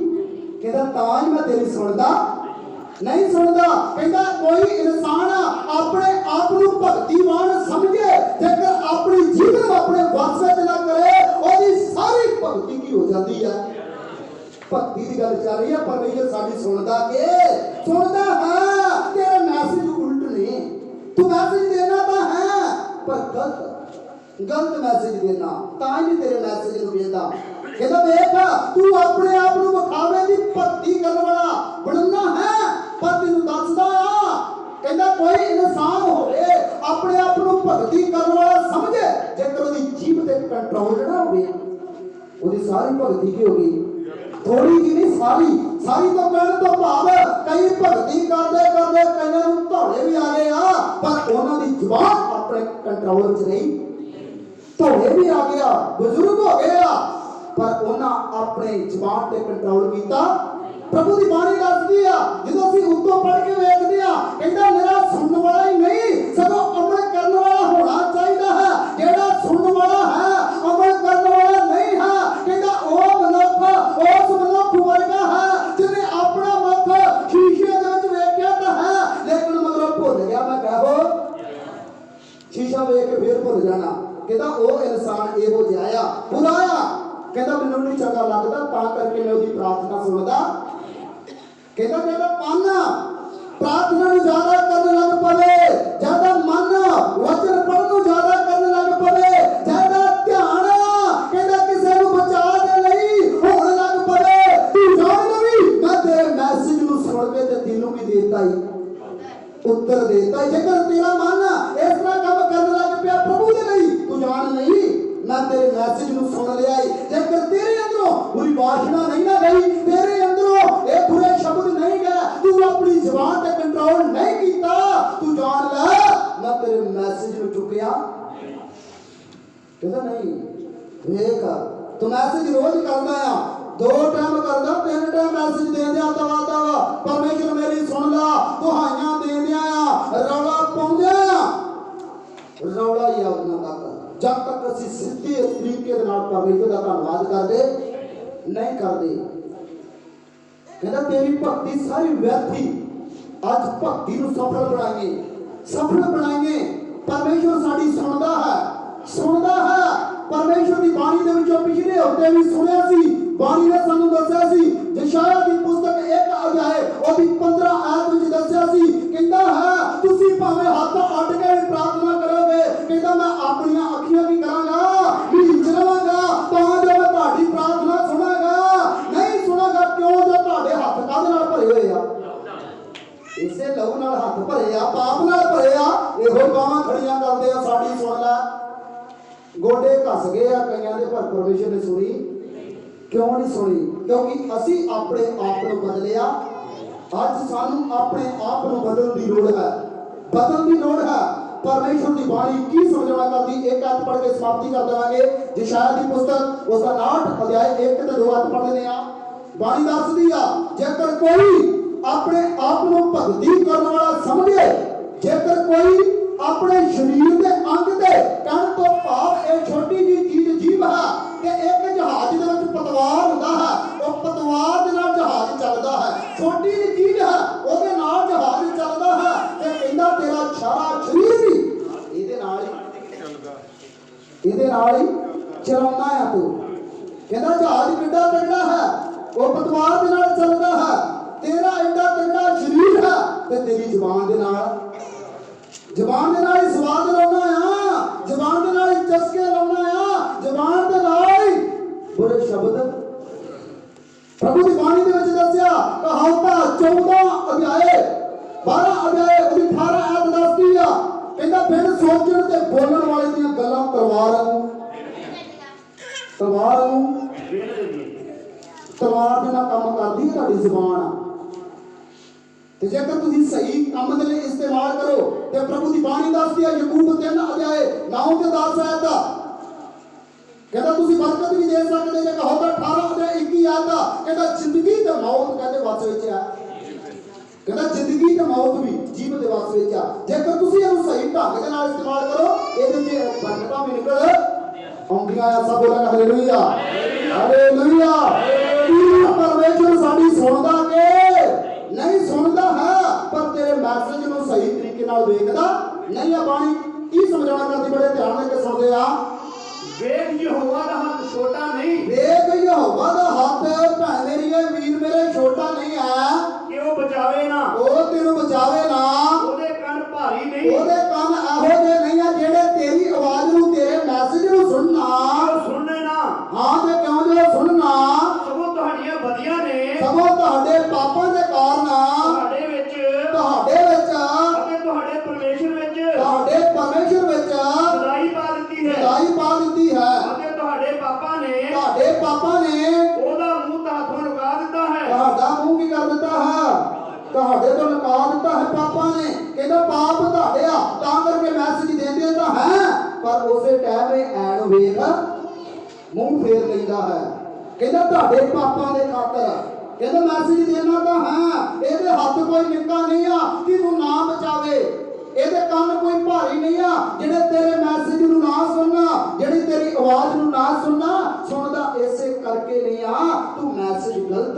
ਕਹਿੰਦਾ ਤਾਂ ਹੀ ਮੈਂ ਤੇਰੀ ਸੁਣਦਾ ਨਹੀਂ ਸੁਣਦਾ। ਕਹਿੰਦਾ ਕੋਈ ਇਨਸਾਨ ਆਪਣੇ ਆਪ ਨੂੰ ਭਗਤੀਵਾਨ ਸਮਝੇ, ਜੇਕਰ ਆਪਣੀ ਜੀਵ ਨੂੰ ਆਪਣੇ ਵਸ ਵਿੱਚ ਨਾ ਕਰੇ, ਉਹਦੀ ਸਾਰੀ ਭਗਤੀ ਕੀ ਹੋ ਜਾਂਦੀ ਹੈ। ਭਗਤੀ ਦੀ ਗੱਲ ਚੱਲ ਰਹੀ ਹੈ। ਪਰਮੇਸ਼ਰ ਸਾਡੀ ਸੁਣਦਾ ਹੈ। ਤੇਰੇ ਮੈਸੇਜ ਉਲਟ ਨੇ, ਤੂੰ ਮੈਸੇਜ ਦੇਣਾ ਤਾਂ ਹੈ ਪਰ ਗਲਤ ਮੈਸੇਜ ਦੇਣਾ, ਤਾਂ ਹੀ ਤੇਰੇ ਮੈਸੇਜ ਨੂੰ ਵੇਖਦਾ। ਕਹਿੰਦਾ ਵੇਖ ਤੂੰ ਆਪਣੇ ਆਪ ਨੂੰ ਵਿਖਾਵੇ ਦੀ ਭਗਤੀ ਕਰਨ ਵਾਲਾ ਬਣਨਾ ਹੈ, ਪਰ ਤੈਨੂੰ ਦੱਸਦਾ ਆ। ਕਹਿੰਦਾ ਕੋਈ ਇਨਸਾਨ ਹੋਵੇ ਆਪਣੇ ਆਪ ਨੂੰ ਭਗਤੀ ਕਰਨ ਵਾਲਾ ਸਮਝੇ, ਜੇਕਰ ਉਹਦੀ ਜੀਭ ਤੇ ਕੰਟਰੋਲ ਨਾ ਹੋਵੇ, ਉਹਦੀ ਸਾਰੀ ਭਗਤੀ ਕੀ ਹੋਗੀ? ਥੋੜੀ ਜਿਹੀ ਨਹੀਂ, ਸਾਰੀ ਤੋਂ ਕਹਿਣ ਤੋਂ ਭਾਵ ਕਈ ਭਗਤੀ ਕਰਦੇ ਕਈਆਂ ਨੂੰ ਧੌਲੇ ਵੀ ਆ ਗਏ ਆ, ਪਰ ਉਹਨਾਂ ਦੀ ਜ਼ੁਬਾਨ ਆਪਣੇ ਕੰਟਰੋਲ ਵਿੱਚ ਨਹੀਂ। ਧੌਲੇ ਵੀ ਆ ਗਿਆ, ਬਜ਼ੁਰਗ ਹੋ ਗਏ ਆ, ਪਰ ਉਹਨਾਂ ਆਪਣੇ ਜ਼ੁਬਾਨ ਤੇ ਕੰਟਰੋਲ ਕੀਤਾ। ਪ੍ਰਭੂ ਦੀ ਬਾਣੀ ਦੱਸਦੀ ਆ, ਜਦੋਂ ਅਸੀਂ ਉੱਤੋਂ ਪੜ੍ਹ ਕੇ ਵੇਖਦੇ ਆ, ਕਹਿੰਦਾ ਮੇਰਾ ਸੁਣਨ ਵਾਲਾ ਹੀ ਨਹੀਂ, ਸਗੋਂ ਅਮਲ ਕਰਨ ਵਾਲਾ ਹੋਣਾ ਚਾਹੀਦਾ ਹੈ। ਜਿਹੜਾ ਸੁਣਨ ਵਾਲਾ ਹੈ, ਅਮਲ ਕਰਨ ਵਾਲਾ ਨਹੀਂ ਹੈ, ਕਹਿੰਦਾ ਉਹ ਮਨੁੱਖ ਉਸ ਮਨੁੱਖ ਵਰਗਾ ਹੈ ਜਿਹਨੇ ਆਪਣਾ ਮੁਖ ਸ਼ੀਸ਼ੇ ਦੇ ਵਿੱਚ ਵੇਖਿਆ ਤਾਂ ਹੈ, ਲੇਕਿਨ ਮਗਰੋਂ ਭੁੱਲ ਗਿਆ। ਮੈਂ ਕਹੋ ਸ਼ੀਸ਼ਾ ਵੇਖ ਕੇ ਫੇਰ ਭੁੱਲ ਜਾਣਾ। ਕਹਿੰਦਾ ਉਹ ਇਨਸਾਨ ਇਹੋ ਜਿਹਾ ਆ, ਬੁਰਾ ਆ। ਕਹਿੰਦਾ ਮੈਨੂੰ ਨਹੀਂ ਚੰਗਾ ਲੱਗਦਾ, ਤਾਂ ਕਰਕੇ ਮੈਂ ਉਹਦੀ ਪ੍ਰਾਰਥਨਾ ਸੁਣਦਾ। ਕਹਿੰਦਾ ਜਿਹੜਾ ਮਨ ਪ੍ਰਾਰਥਨਾ ਨੂੰ ਜ਼ਿਆਦਾ ਕਰਨ ਲੱਗ ਪਵੇ, ਜ਼ਿਆਦਾ ਮਨ ਵਚਨ ਪੜ੍ਹਨ ਨੂੰ ਜ਼ਿਆਦਾ ਕਰਨ ਲੱਗ ਪਵੇ, ਜ਼ਿਆਦਾ ਧਿਆਨ ਕਹਿੰਦਾ ਕਿਸੇ ਨੂੰ ਬਚਾਅ ਦੇ ਲਈ ਹੋਣ ਲੱਗ ਪਵੇ, ਤੂੰ ਜਾਣ ਵੀ ਮੈਂ ਤੇਰੇ ਮੈਸੇਜ ਨੂੰ ਸੁਣ जेकर तेरा मन इस तरह काम करने लग पिया प्रभु दे लई तू जान नहीं मैं तेरे मैसेज ਨੂੰ सुन लिया है जेकर तेरे अंदरों बुरी वासना नहीं ना गई तेरे अंदरों ये बुरे शब्द नहीं गए तू अपनी जुबान पे कंट्रोल नहीं कीता तू जान ले मैं तेरे मैसेज ਨੂੰ चुकिया कहता नहीं देख तू मैसेज रोज करदा आ 2 टाइम करदा 3 टाइम मैसेज दे दिया दवा दवा परमेश्वर मेरी सुन ला दुहाइयां दे दिया आ रौला पाਉਂਦੇ ਆ रौला याद ना कर जब तक ਅਸੀਂ ਸਿੱਧੇ ਤਰੀਕੇ ਦੇ ਨਾਲ ਪਰਮੇਸ਼ਰ ਦਾ ਧੰਨਵਾਦ ਕਰਦੇ ਨਹੀਂ ਕਰਦੇ ਕਹਿੰਦਾ ਤੇਰੀ ਭਗਤੀ ਸਾਰੀ ਵਿਅਰਥੀ ਅੱਜ ਭਗਤੀ ਨੂੰ ਸਫਲ ਬਣਾਈਏ परमेश्वर साड़ी सुनता है परमेश्वर की बाणी दे विचों पिछले हफ्ते भी सुनिया सी बाणी ने सानू दस्सिया सी यशायाह दी पुस्तक 1 अध्याय ओदी 15 आयत विच दस्सिया सी कहंदा है तुसी भाਵੇਂ हत्थ अड्ड के भी प्रार्थना करोगे कहंदा मैं अपनी अखियां की करांगा नीच रवांगा तां जो मैं तुहाडी प्रार्थना सुनांगा नहीं सुनांगा क्यों जो तुहाडे हत्थ काहदे नाल भरे होए आ इसे लहू नाल हत्थ भरे आ पाप नाल भरे आ ਇਹੋ ਬਾਹਾਂ ਖੜੀਆਂ ਕਰਦੇ ਆ ਸਾਡੀ ਸੁਣ ਲੈ ਗੋਡੇ ਘਸ ਗਏ ਆ ਕਈਆਂ ਦੇ ਪਰ ਪਰਮੇਸ਼ਰ ਨੇ ਸੁਣੀ ਕਿਉਂ ਨਹੀਂ ਸੁਣੀ ਕਿਉਂਕਿ ਅਸੀਂ ਆਪਣੇ ਆਪ ਨੂੰ ਬਦਲਿਆ ਅੱਜ ਸਾਨੂੰ ਆਪਣੇ ਆਪ ਨੂੰ ਬਦਲਣ ਦੀ ਲੋੜ ਹੈ परमेश्वर की बाणी की समझना करती एक आयत पढ़ के समाप्ति कर देवांगे यशायाह की पुस्तक उसका 8 अध्याय 1 ते 2 आयत पढ़ लेने आ बाणी दसदी आ जेकर कोई अपने आप को भगती करने वाला समझे जेकर कोई अपने शरीर के अंग दे कण तो भाव एक छोटी जी चीज जीव है कि एक जहाज दे विच पतवार हुंदा है वो पतवार दे नाल जहाज चलदा है छोटी जी चीज है ओदे नाल जहाज चलदा है ते कहंदा तेरा सारा शरीर भी ਇਹਦੇ ਨਾਲ ਹੀ ਚਲਾਉਂਦਾ ਆ ਤੂੰ ਕਹਿੰਦਾ ਜਹਾਜ਼ ਕਿੱਡਾ ਤਗੜਾ ਹੈ ਉਹ ਪਤਵਾਰ ਦੇ ਨਾਲ ਚੱਲਦਾ ਹੈ ਤੇਰਾ ਐਡਾ ਤਗੜਾ ਸਰੀਰ ਹੈ ਤੇ ਤੇਰੀ ਜ਼ੁਬਾਨ ਦੇ ਨਾਲ ਹੀ ਸਵਾਦ ਲਾਉਣਾ ਆ ਜ਼ੁਬਾਨ ਦੇ ਨਾਲ ਹੀ ਚਸਕੇ ਲਾਉਣਾ ਆ ਜ਼ੁਬਾਨ ਦੇ ਨਾਲ ਹੀ ਬੁਰੇ ਸ਼ਬਦ ਪ੍ਰਭੂ ਦੀ ਬਾਣੀ ਦੇ ਵਿੱਚ ਦੱਸਿਆ ਕਹਾਵਤਾਂ 14 ਅਧਿਆਏ 12 ਅਧਿਆਏ ਉਹਦੀ 18 ਆਇਤ ਦੱਸਦੀ ਆ ਕਹਿੰਦਾ ਫਿਰ ਸੋਚਣ ਤੇ ਬੋਲਣ ਵਾਲੇ ਦੀਆਂ ਗੱਲਾਂ ਤਲਵਾਰ ਦੇ ਨਾਲ ਕੰਮ ਕਰਦੀ ਹੈ ਤੁਹਾਡੀ ਜ਼ੁਬਾਨ ਤੇ ਜੇਕਰ ਤੁਸੀਂ ਸਹੀ ਕੰਮ ਦੇ ਲਈ ਇਸਤੇਮਾਲ ਕਰੋ ਤੇ ਪ੍ਰਭੂ ਦੀ ਬਾਣੀ ਦੱਸਦੀ ਹੈ ਯਾਕੂਬ 3 ਅਧਿਆਏ 9 ਤੇ 10 ਆਇਤ ਦਾ ਕਹਿੰਦਾ ਤੁਸੀਂ ਬਰਕਤ ਵੀ ਦੇ ਸਕਦੇ ਜੇ ਕਹੋਗੇ 18 ਅਧਿਆਏ 21 ਆਇਤ ਦਾ ਕਹਿੰਦਾ ਜ਼ਿੰਦਗੀ ਤੇ ਮੌਤ ਕਹਿੰਦੇ ਵਸ ਵਿੱਚ ਆ ਕਹਿੰਦਾ ਜ਼ਿੰਦਗੀ ਤੇ ਮੌਤ ਵੀ ਜੀਵ ਦੇ ਵਸ ਵਿੱਚ ਆ ਜੇਕਰ ਤੁਸੀਂ ਇਹਨੂੰ ਸਹੀ ਢੰਗ ਦੇ ਨਾਲ ਇਸਤੇਮਾਲ ਕਰੋ ਇਹਦੇ ਵਿੱਚ ਬਰਕਤਾਂ ਵੀ ਨਿਕਲ ਆਉਂਦੀਆਂ ਆ ਸਭ ਬੋਲਣ ਹਾਲੇਲੂਇਆ ਹਾਲੇਲੂਇਆ ਪਰਮੇਸ਼ਰ ਸਾਡੀ ਸੁਣਦਾ ਕਿ ਨਹੀਂ ਸੁਣਦਾ ਹੈ ਪਰ ਤੇਰੇ ਮੈਸੇਜ ਨੂੰ ਸਹੀ ਤਰੀਕੇ ਨਾਲ ਵੇਖਦਾ ਨਹੀਂ ਆ ਬਾਣੀ ਕੀ ਸਮਝਾਉਣਾ ਕਰਦੀ ਬੜੇ ਧਿਆਨ ਨਾਲ ਕੇ ਸੁਣਦੇ ਆ ਵੇਖ ਯਹੋਵਾ ਦਾ ਹੱਥ ਛੋਟਾ ਨਹੀਂ ਵੇਖ ਯਹੋਵਾ ਦਾ ਹੱਥ ਭੈਣ ਮੇਰੀ ਵੀਰ ਮੇਰੇ ਛੋਟਾ ਨਹੀਂ ਆ ਕਿ ਉਹ ਬਚਾਵੇ ਨਾ ਉਹ ਤੈਨੂੰ ਬਚਾਵੇ ਨਾ ਉਹਦੇ ਕੰਨ ਭਾਰੀ ਨਹੀਂ ਉਹਦੇ ਕੰਨ ਇਹੋ ਜਿਹੇ ਨਹੀਂ ਆ ਜਿਹੜੇ ਤੇਰੀ ਆਵਾਜ਼ ਨੂੰ ਤੇਰੇ ਮੈਸੇਜ ਨੂੰ ਸੁਣਨੇ ਨਾ ਹਾਂ ਤੇ ਕਿਉਂ ਜੋ ਸੁਣਨਾ ਸਗੋਂ ਤੁਹਾਡੀਆਂ ਬਦੀਆਂ ਨੇ ਸਗੋਂ ਤੁਹਾਡੇ ਪਾਪਾਂ ਦੇ ਕਾਰਨ ਤੁਹਾਡੇ ਵਿੱਚ ਅਤੇ ਤੁਹਾਡੇ ਪਰਮੇਸ਼ਰ ਵਿੱਚ ਸਦਾਈ ਪਾ ਦਿੱਤੀ ਹੈ ਅਤੇ ਤੁਹਾਡੇ ਪਾਪਾਂ ਨੇ ਉਹਦਾ ਮੂੰਹ ਤੁਹਾਥੋਂ ਲੁਕਾ ਦਿੱਤਾ ਹੈ ਤੁਹਾਡਾ ਮੂੰਹ ਕੀ ਕਰ ਦਿੱਤਾ ਹੈ ਤੁਹਾਡੇ ਤੋਂ ਲੁਕਾ ਦਿੱਤਾ ਹੈ ਪਾਪਾਂ ਨੇ ਕਹਿੰਦਾ ਪਾਪ ਤੁਹਾਡੇ ਆ ਤਾਂ ਕਰਕੇ ਮੈਸੇਜ ਦਿੰਦੇ ਤਾਂ ਹੈ ਪਰ ਉਸੇ ਟਾਈਮ ਇਹ ਐਨ ਵੇਖ ਮੂੰਹ ਫੇਰ ਲੈਂਦਾ ਹੈ ਕਹਿੰਦਾ ਤੁਹਾਡੇ ਪਾਪਾਂ ਦੇ ਖਾਤਰ ਕਹਿੰਦਾ ਮੈਸੇਜ ਦੇਣਾ ਤਾਂ ਹੈ ਇਹਦੇ ਹੱਥ ਕੋਈ ਨਿੱਕਾ ਨਹੀਂ ਆ ਕਿ ਤੂੰ ਨਾ ਬਚਾਵੇ ਇਹਦੇ ਕੰਨ ਕੋਈ ਭਾਰੀ ਨਹੀਂ ਆ ਜਿਹੜੇ ਤੇਰੇ ਮੈਸੇਜ ਨੂੰ ਨਾ ਸੁਣਨਾ ਜਿਹੜੀ ਤੇਰੀ ਆਵਾਜ਼ ਨੂੰ ਨਾ ਸੁਣਦਾ ਇਸੇ ਕਰਕੇ ਨਹੀਂ ਆ ਤੂੰ ਮੈਸੇਜ ਗਲਤ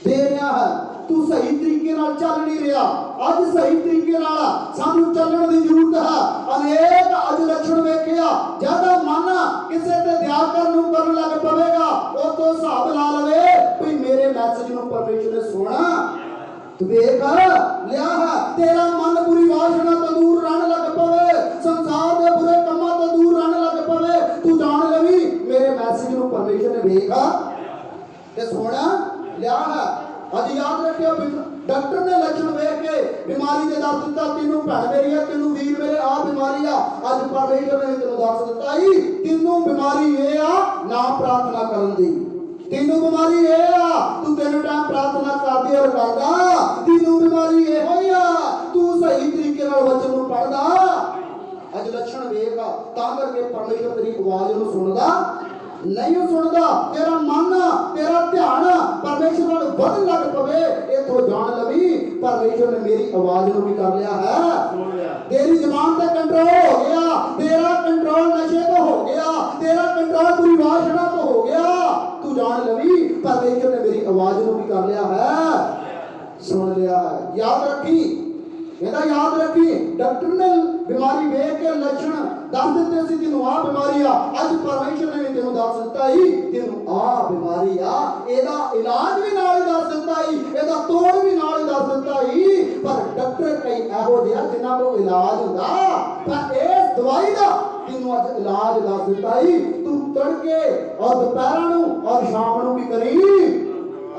ਦੇ ਰਿਹਾ ਹੈ ਤੂੰ ਸਹੀ ਤਰੀਕੇ ਨਾਲ ਚੱਲ ਨਹੀਂ ਰਿਹਾ ਅੱਜ ਸਹੀ ਤਰੀਕੇ ਨਾਲ ਸਾਨੂੰ ਚੱਲਣ ਦੀ ਜ਼ਰੂਰਤ ਹੈ ਅਨੇਕ ਅੱਜ ਲੱਛਣ ਵੇਖਿਆ ਜਿਆਦਾ ਮਨ ਕਿਸੇ ਤੇ ਦਇਆ ਕਰਨ ਲੱਗ ਪਵੇਗਾ ਉਹ ਤੋਂ ਹਿਸਾਬ ਲਾ ਲਵੇ ਵੀ ਮੇਰੇ ਮੈਸੇਜ ਨੂੰ ਪਰਮੇਸ਼ਰ ਨੇ ਸੁਣਾ ਤੂੰ ਵੇਖ ਲਿਆ ਹੈ ਤੇਰਾ ਮਨ ਬੁਰੀ ਵਾਸ਼ਨਾ ਤੋਂ ਦੂਰ ਰਹਿਣ ਲੱਗ ਪਵੇ ਸੰਸਾਰ ਦੇ ਬੁਰੇ ਕੰਮਾਂ ਤੋਂ ਦੂਰ ਰਹਿਣ ਲੱਗ ਪਵੇ ਤੂੰ ਜਾਣ ਲਵੀ ਮੇਰੇ ਮੈਸੇਜ ਨੂੰ ਪਰਮੇਸ਼ਰ ਨੇ ਵੇਖ ਤੇ ਸੁਣਾ ਲਿਆ ਹੈ ਅੱਜ ਯਾਦ ਰੱਖਿਓ ਡਾਕਟਰ ਨੇ ਲੱਛਣ ਵੇਖ ਕੇ बीमारी दे दस दिता, तेनू भैन मेरी है, तेनू वीर मेरे आ बीमारी आ, अज परमेश्वर ने तेनू दस दिता ही तेनू बीमारी ये आ ना प्रार्थना करन दी, तेनू बीमारी ये आ तू तीन टाइम प्रार्थना करदी और करदा, तेनू बीमारी ये होई आ तू सही तरीके नाल वचन नू पढ़दा। अज लक्षण वेख तां करके परमेश्वर तेरी आवाज नू सुनदा नहीं, सुनदा तेरा मन तेरा ध्यान परमेश्वर नाल वधन लग पवे, इथों जान लवी परमेश्वर ने मेरी आवाज नू भी कर लिया है, तेरी जबान ते कंट्रोल हो गया, तेरा कंट्रोल नशे तो हो गया, तेरा कंट्रोल बुरी वासना तो हो गया, तू जान लवी परमेश्वर ने मेरी आवाज नू भी कर लिया है, सुन लिया है। याद रखी, ਇਹਦਾ याद रखी, डॉक्टर ने बीमारी वेख के लक्षण दस दिते सी तेनू आ बीमारी आ, अज परमेश्वर ने भी तेनू दस दिता ही तेनू आ बीमारी आ, एदा इलाज भी नाल दस दिता ही, एदा तोड़ भी नाल दस दिता ही। पर डॉक्टर कई एहो जिहा जिन्हां को इलाज हुंदा, पर इस दवाई दा तेनू अज इलाज दस दिता ही, तू तड़के और दोपहर नू और शाम नू भी करी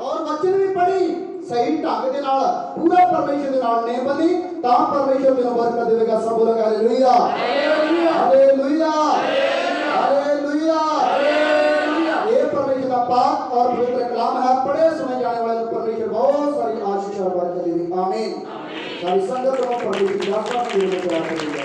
और वचन भी पढ़ी सही ढंग दे नाल, पूरा परमेश्वर दे नाल नहीं बनी तां परमेश्वर तेनू बरकत देवेगा। सब बोलो हालेलुया, हालेलुया, हालेलुया। ये परमेश्वर का पाक और पवित्र कलाम है, पढ़े सुने जाने वाले परमेश्वर बहुत सारी आशीष और बरकत देवे। आमीन। सारी संगत को परमेश्वर की आशीष देवे।